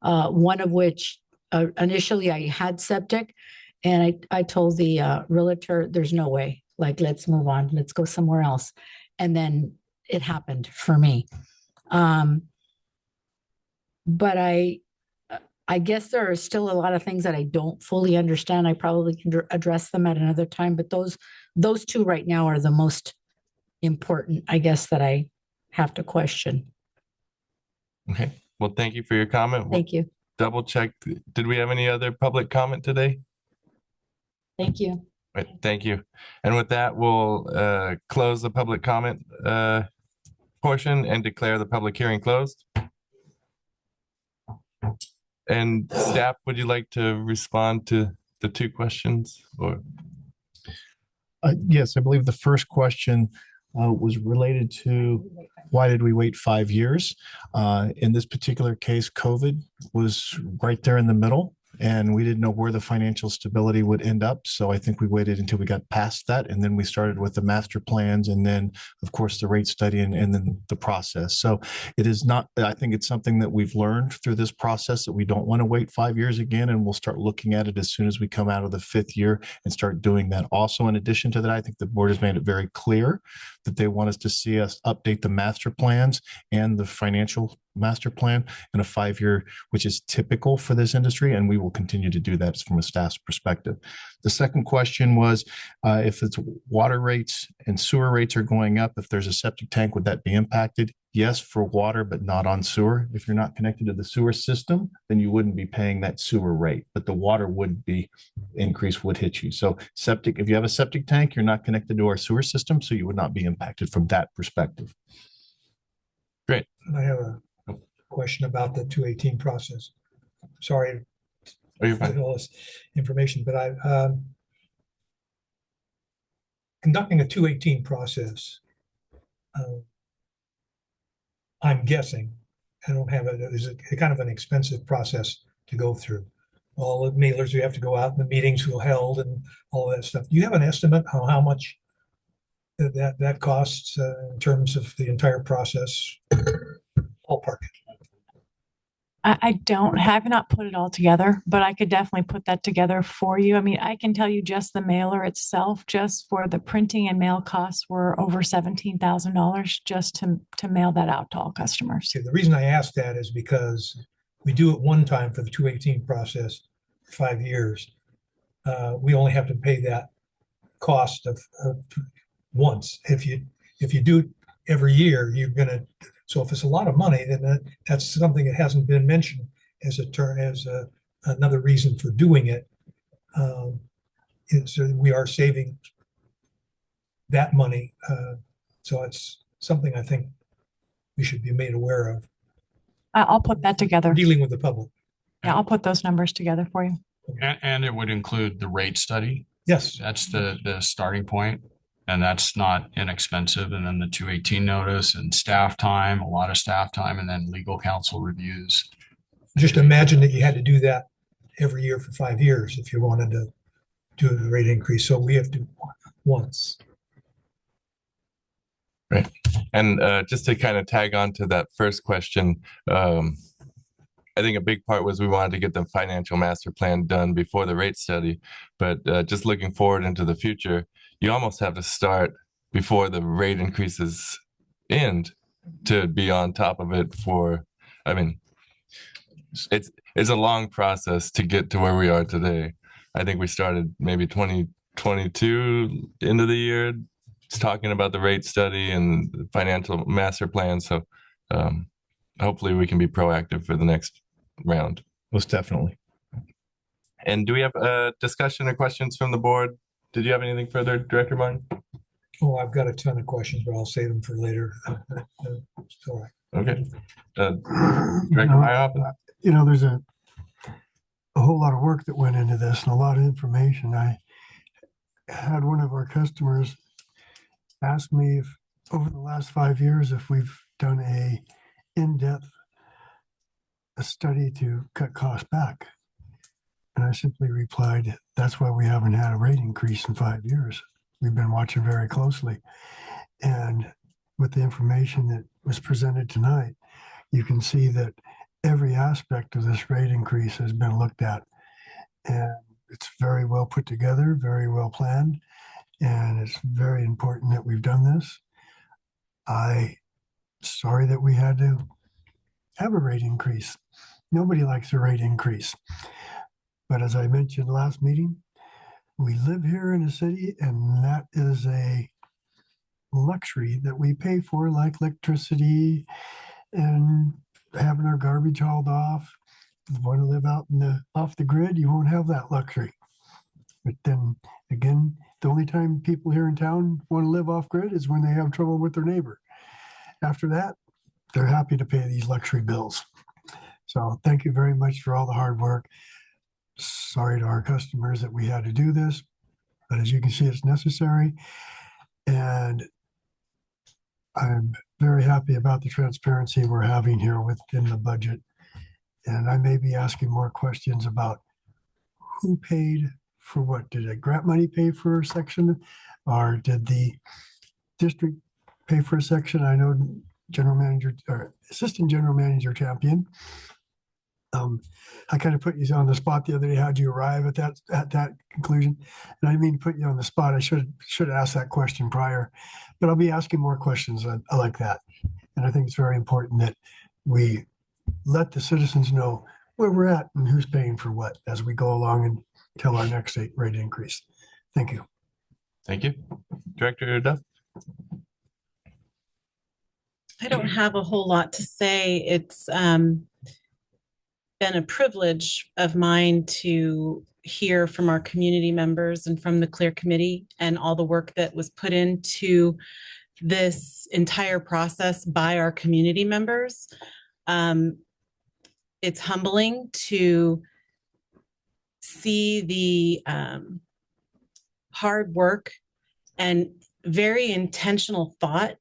One of which initially I had septic, and I told the realtor, "There's no way. Like, let's move on. Let's go somewhere else." And then it happened for me. But I guess there are still a lot of things that I don't fully understand. I probably can address them at another time, but those two right now are the most important, I guess, that I have to question. Okay, well, thank you for your comment. Thank you. Double check. Did we have any other public comment today? Thank you. Right, thank you. And with that, we'll close the public comment portion and declare the public hearing closed. And staff, would you like to respond to the two questions or? Yes, I believe the first question was related to why did we wait 5 years? In this particular case, COVID was right there in the middle, and we didn't know where the financial stability would end up. So I think we waited until we got past that, and then we started with the master plans, and then, of course, the rate study, and then the process. So it is not, I think it's something that we've learned through this process that we don't want to wait 5 years again, and we'll start looking at it as soon as we come out of the 5th year and start doing that. Also, in addition to that, I think the board has made it very clear that they want us to see us update the master plans and the financial master plan in a 5-year, which is typical for this industry, and we will continue to do that from a staff's perspective. The second question was if it's water rates and sewer rates are going up, if there's a septic tank, would that be impacted? Yes, for water, but not on sewer. If you're not connected to the sewer system, then you wouldn't be paying that sewer rate, but the water would be increase would hit you. So septic, if you have a septic tank, you're not connected to our sewer system, so you would not be impacted from that perspective. Great. And I have a question about the 218 process. Sorry. Oh, you're fine. All this information, but I conducting a 218 process. I'm guessing, I don't have it, is a kind of an expensive process to go through. All the mailers you have to go out, and the meetings were held, and all of that stuff. Do you have an estimate on how much that costs in terms of the entire process? Ballpark. I have not put it all together, but I could definitely put that together for you. I mean, I can tell you just the mailer itself, just for the printing and mail costs were over $17,000 just to mail that out to all customers. Okay, the reason I ask that is because we do it one time for the 218 process for 5 years. We only have to pay that cost of once. If you do it every year, you're gonna. So if it's a lot of money, then that's something that hasn't been mentioned as another reason for doing it. We are saving that money. So it's something I think we should be made aware of. I'll put that together. Dealing with the public. Yeah, I'll put those numbers together for you. And it would include the rate study. Yes. That's the starting point. And that's not inexpensive. And then the 218 notice and staff time, a lot of staff time, and then legal counsel reviews. Just imagine that you had to do that every year for 5 years if you wanted to do the rate increase. So we have to do once. Right. And just to kind of tag on to that first question, I think a big part was we wanted to get the financial master plan done before the rate study. But just looking forward into the future, you almost have to start before the rate increases end to be on top of it for, I mean, it's a long process to get to where we are today. I think we started maybe 2022 into the year, talking about the rate study and the financial master plan. So hopefully we can be proactive for the next round. Most definitely. And do we have a discussion or questions from the board? Did you have anything further, Director Martin? Oh, I've got a ton of questions, but I'll save them for later. Sorry. Okay. Director Meyerhoff? There's a whole lot of work that went into this and a lot of information. I had one of our customers ask me if over the last 5 years, if we've done a in-depth study to cut costs back. And I simply replied, that's why we haven't had a rate increase in 5 years. We've been watching very closely. And with the information that was presented tonight, you can see that every aspect of this rate increase has been looked at. And it's very well put together, very well planned. And it's very important that we've done this. Sorry that we had to have a rate increase. Nobody likes a rate increase. But as I mentioned last meeting, we live here in a city, and that is a luxury that we pay for, like electricity and having our garbage hauled off. If you want to live out off the grid, you won't have that luxury. But then again, the only time people here in town want to live off grid is when they have trouble with their neighbor. After that, they're happy to pay these luxury bills. So thank you very much for all the hard work. Sorry to our customers that we had to do this, but as you can see, it's necessary. And I'm very happy about the transparency we're having here within the budget. And I may be asking more questions about who paid for what. Did a grant money pay for a section, or did the district pay for a section? I know General Manager or Assistant General Manager Champion. I kind of put you on the spot the other day. How'd you arrive at that conclusion? And I didn't mean to put you on the spot. I should ask that question prior, but I'll be asking more questions. I like that. And I think it's very important that we let the citizens know where we're at and who's paying for what as we go along until our next rate increase. Thank you. Thank you. Director Duff? I don't have a whole lot to say. It's been a privilege of mine to hear from our community members and from the CLEAR committee and all the work that was put into this entire process by our community members. It's humbling to see the hard work and very intentional thought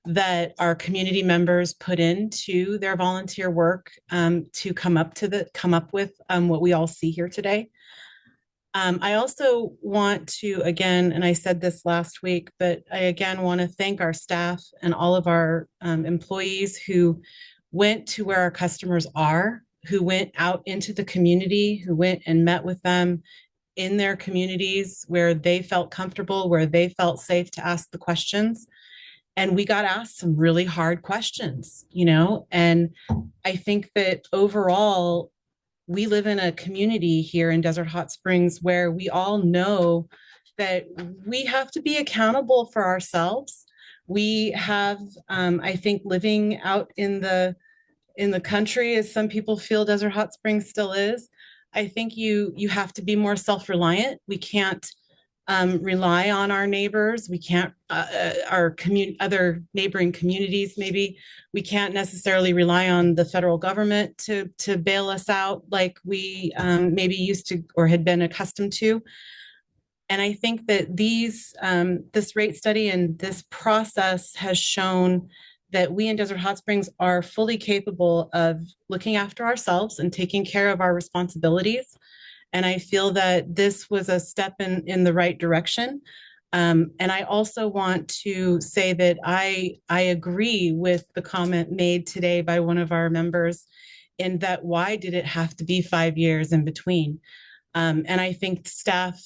that our community members put into their volunteer work to come up with what we all see here today. I also want to, again, and I said this last week, but I again want to thank our staff and all of our employees who went to where our customers are, who went out into the community, who went and met with them in their communities where they felt comfortable, where they felt safe to ask the questions. And we got asked some really hard questions, and I think that overall, we live in a community here in Desert Hot Springs where we all know that we have to be accountable for ourselves. We have, I think, living out in the country, as some people feel Desert Hot Springs still is, I think you have to be more self-reliant. We can't rely on our neighbors. We can't, other neighboring communities, maybe. We can't necessarily rely on the federal government to bail us out like we maybe used to or had been accustomed to. And I think that this rate study and this process has shown that we in Desert Hot Springs are fully capable of looking after ourselves and taking care of our responsibilities. And I feel that this was a step in the right direction. And I also want to say that I agree with the comment made today by one of our members in that why did it have to be 5 years in between? And I think staff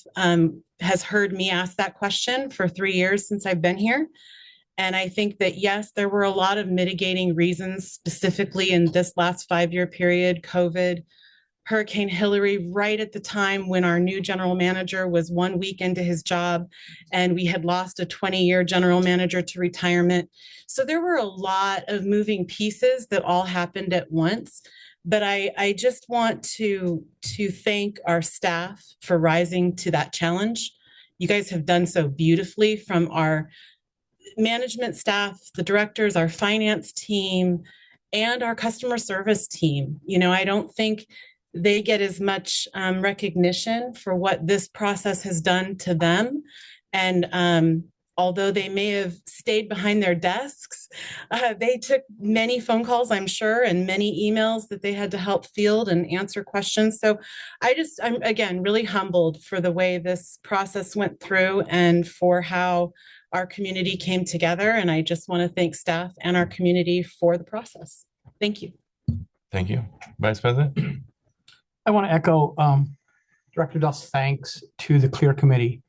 has heard me ask that question for 3 years since I've been here. And I think that, yes, there were a lot of mitigating reasons, specifically in this last 5-year period, COVID, Hurricane Hillary, right at the time when our new general manager was 1 week into his job, and we had lost a 20-year general manager to retirement. So there were a lot of moving pieces that all happened at once. But I just want to thank our staff for rising to that challenge. You guys have done so beautifully, from our management staff, the directors, our finance team, and our customer service team. You know, I don't think they get as much recognition for what this process has done to them. And although they may have stayed behind their desks, they took many phone calls, I'm sure, and many emails that they had to help field and answer questions. So I'm again really humbled for the way this process went through and for how our community came together. And I just want to thank staff and our community for the process. Thank you. Thank you. Vice President? I want to echo Director Duff's thanks to the CLEAR Committee.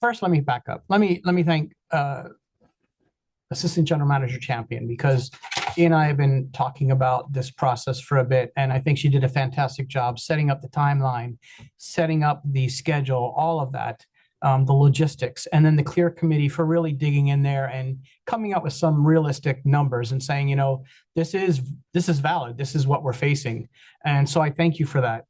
First, let me back up. Let me thank Assistant General Manager Champion, because he and I have been talking about this process for a bit, and I think she did a fantastic job setting up the timeline, setting up the schedule, all of that, the logistics, and then the CLEAR Committee for really digging in there and coming up with some realistic numbers and saying, you know, this is valid. This is what we're facing. And so I thank you for that.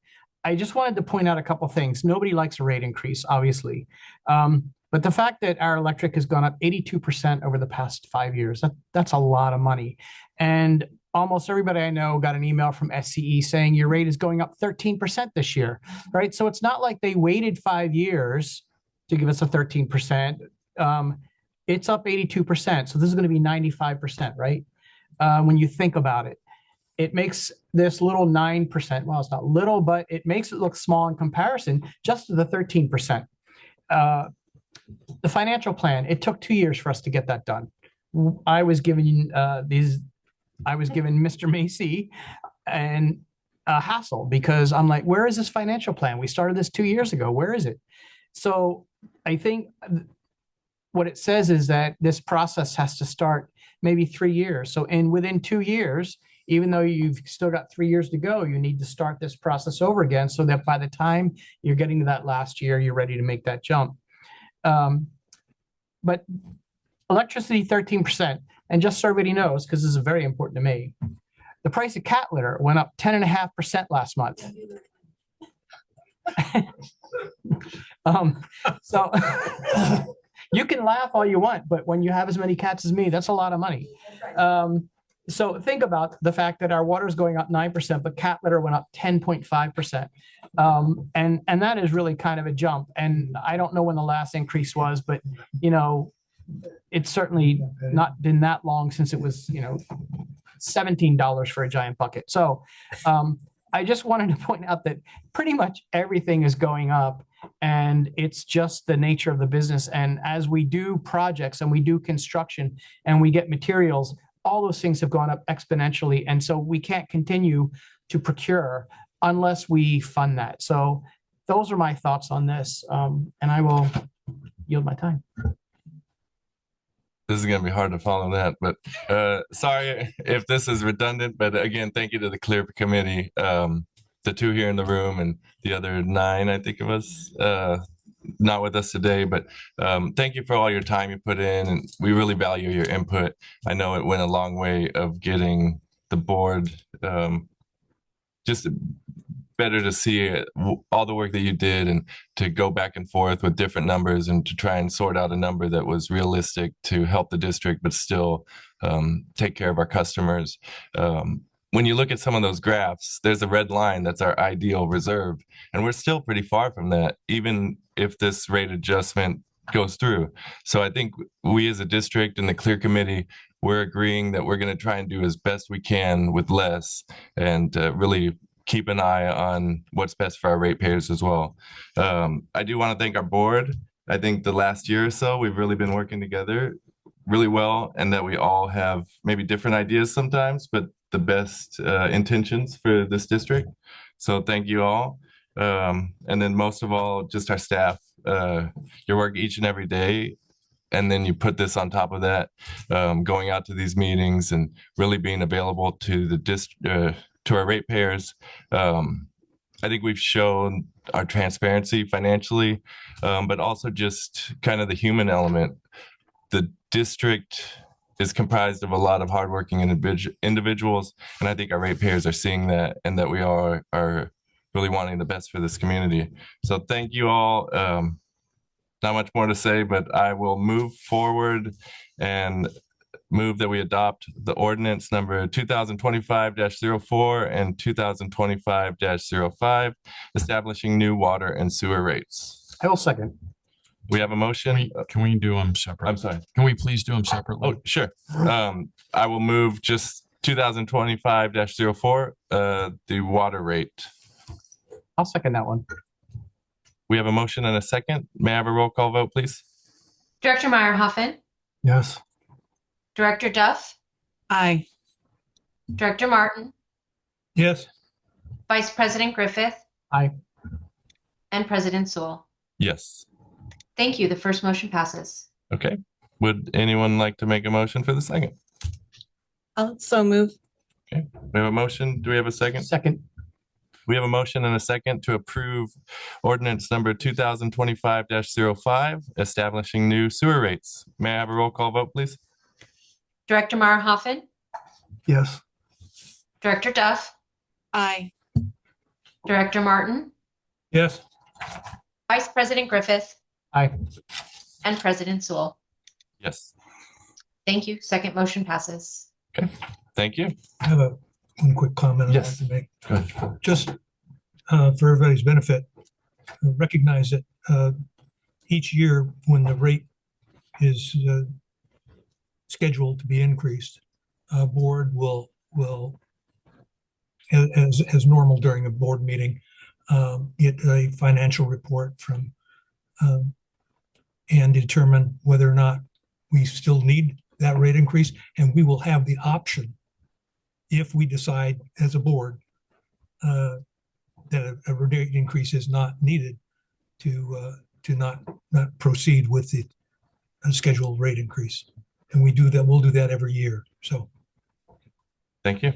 I just wanted to point out a couple of things. Nobody likes a rate increase, obviously. But the fact that our electric has gone up 82% over the past 5 years, that's a lot of money. And almost everybody I know got an email from SCE saying your rate is going up 13% this year, right? So it's not like they waited 5 years to give us a 13%. It's up 82%. So this is going to be 95%, right? When you think about it, it makes this little 9%. Well, it's not little, but it makes it look small in comparison just to the 13%. The financial plan, it took 2 years for us to get that done. I was given Mr. Macy and a hassle, because I'm like, where is this financial plan? We started this 2 years ago. Where is it? So I think what it says is that this process has to start maybe 3 years. So within 2 years, even though you've still got 3 years to go, you need to start this process over again, so that by the time you're getting to that last year, you're ready to make that jump. But electricity, 13%. And just so everybody knows, because this is very important to me, the price of cat litter went up 10.5% last month. So you can laugh all you want, but when you have as many cats as me, that's a lot of money. So think about the fact that our water is going up 9%, but cat litter went up 10.5%. And that is really kind of a jump. And I don't know when the last increase was, but, you know, it's certainly not been that long since it was, you know, $17 for a giant bucket. So I just wanted to point out that pretty much everything is going up, and it's just the nature of the business. And as we do projects and we do construction and we get materials, all those things have gone up exponentially. And so we can't continue to procure unless we fund that. So those are my thoughts on this. And I will yield my time. This is going to be hard to follow that, but sorry if this is redundant, but again, thank you to the CLEAR Committee, the 2 here in the room and the other 9, I think it was, not with us today, but thank you for all your time you put in, and we really value your input. I know it went a long way of getting the board just better to see all the work that you did, and to go back and forth with different numbers and to try and sort out a number that was realistic to help the district, but still take care of our customers. When you look at some of those graphs, there's a red line that's our ideal reserve, and we're still pretty far from that, even if this rate adjustment goes through. So I think we as a district and the CLEAR Committee, we're agreeing that we're going to try and do as best we can with less, and really keep an eye on what's best for our ratepayers as well. I do want to thank our board. I think the last year or so, we've really been working together really well, and that we all have maybe different ideas sometimes, but the best intentions for this district. So thank you all. And then most of all, just our staff, your work each and every day. And then you put this on top of that, going out to these meetings and really being available to the to our ratepayers. I think we've shown our transparency financially, but also just kind of the human element. The district is comprised of a lot of hardworking individuals, and I think our ratepayers are seeing that, and that we are really wanting the best for this community. So thank you all. Not much more to say, but I will move forward and move that we adopt the ordinance number 2025-04 and 2025-05, establishing new water and sewer rates. I will second. We have a motion. Can we do them separately? I'm sorry. Can we please do them separately? Oh, sure. I will move just 2025-04, the water rate. I'll second that one. We have a motion and a second. May I have a roll call vote, please? Director Meyerhoffen, Yes. Director Duff, Aye. Director Martin, Yes. Vice President Griffith, Aye. and President Sewell. Yes. Thank you. The first motion passes. Okay. Would anyone like to make a motion for the second? I'll so move. Okay. We have a motion. Do we have a second? Second. We have a motion and a second to approve ordinance number 2025-05, establishing new sewer rates. May I have a roll call vote, please? Director Meyerhoffen, Yes. Director Duff, Aye. Director Martin, Yes. Vice President Griffith, Aye. and President Sewell. Yes. Thank you. Second motion passes. Okay. Thank you. I have one quick comment I'd like to make. Go ahead. Just for everybody's benefit, recognize that each year when the rate is scheduled to be increased, board will as normal during a board meeting, get a financial report from and determine whether or not we still need that rate increase, and we will have the option, if we decide as a board that a rate increase is not needed, to not proceed with the scheduled rate increase. And we do that. We'll do that every year. So Thank you.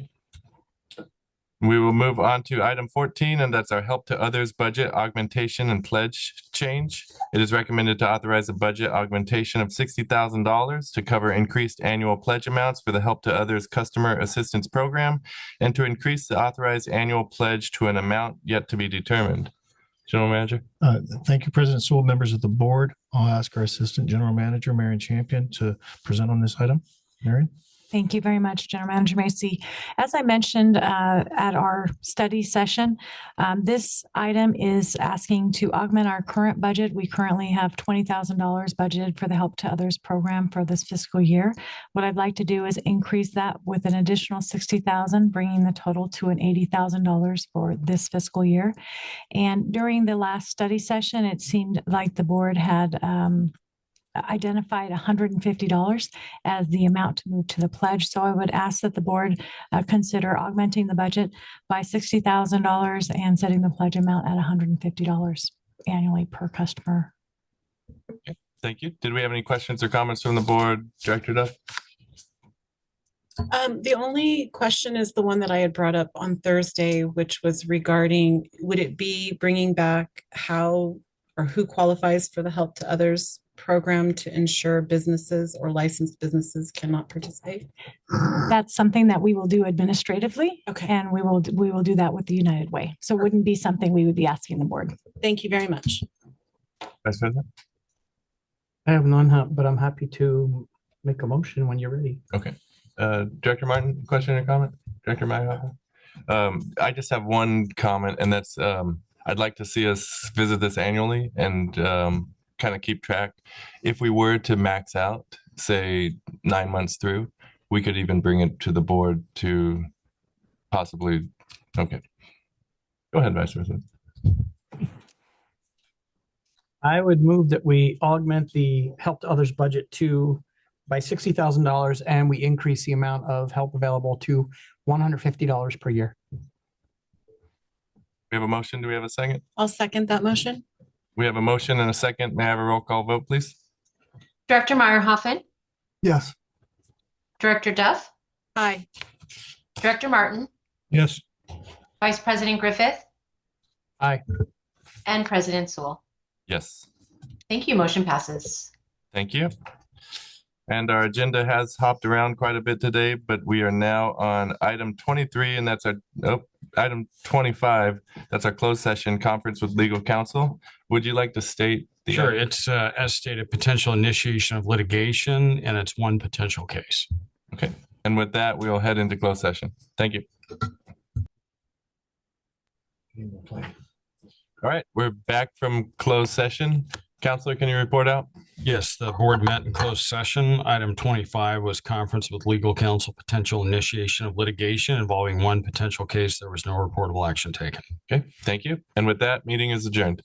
We will move on to item 14, and that's our help to others budget augmentation and pledge change. It is recommended to authorize a budget augmentation of $60,000 to cover increased annual pledge amounts for the Help to Others Customer Assistance Program, and to increase the authorized annual pledge to an amount yet to be determined. General Manager. Thank you, President Sewell, members of the board. I'll ask our Assistant General Manager, Marion Champion, to present on this item. Marion? Thank you very much, General Manager Macy. As I mentioned at our study session, this item is asking to augment our current budget. We currently have $20,000 budgeted for the Help to Others program for this fiscal year. What I'd like to do is increase that with an additional $60,000, bringing the total to an $80,000 for this fiscal year. And during the last study session, it seemed like the board had identified $150 as the amount to move to the pledge. So I would ask that the board consider augmenting the budget by $60,000 and setting the pledge amount at $150 annually per customer. Okay. Thank you. Did we have any questions or comments from the board? Director Duff? The only question is the one that I had brought up on Thursday, which was regarding, would it be bringing back how or who qualifies for the Help to Others program to ensure businesses or licensed businesses cannot participate? That's something that we will do administratively. Okay. And we will do that with the United Way. So it wouldn't be something we would be asking the board. Thank you very much. Vice President? I have none, but I'm happy to make a motion when you're ready. Okay. Director Martin, question or comment? Director Meyerhoffen? I just have one comment, and that's I'd like to see us visit this annually and kind of keep track. If we were to max out, say 9 months through, we could even bring it to the board to possibly, okay. Go ahead, Vice President. I would move that we augment the Help to Others budget by $60,000 and we increase the amount of help available to $150 per year. We have a motion. Do we have a second? I'll second that motion. We have a motion and a second. May I have a roll call vote, please? Director Meyerhoffen, Yes. Director Duff, Aye. Director Martin, Yes. Vice President Griffith, Aye. and President Sewell. Yes. Thank you. Motion passes. Thank you. And our agenda has hopped around quite a bit today, but we are now on item 23, and that's item 25. That's our closed session conference with legal counsel. Would you like to state? Sure. It's as stated, potential initiation of litigation, and it's one potential case. Okay. And with that, we'll head into closed session. Thank you. All right, we're back from closed session. Counselor, can you report out? Yes, the board met in closed session. Item 25 was conference with legal counsel, potential initiation of litigation involving one potential case. There was no reportable action taken. Okay, thank you. And with that, meeting is adjourned.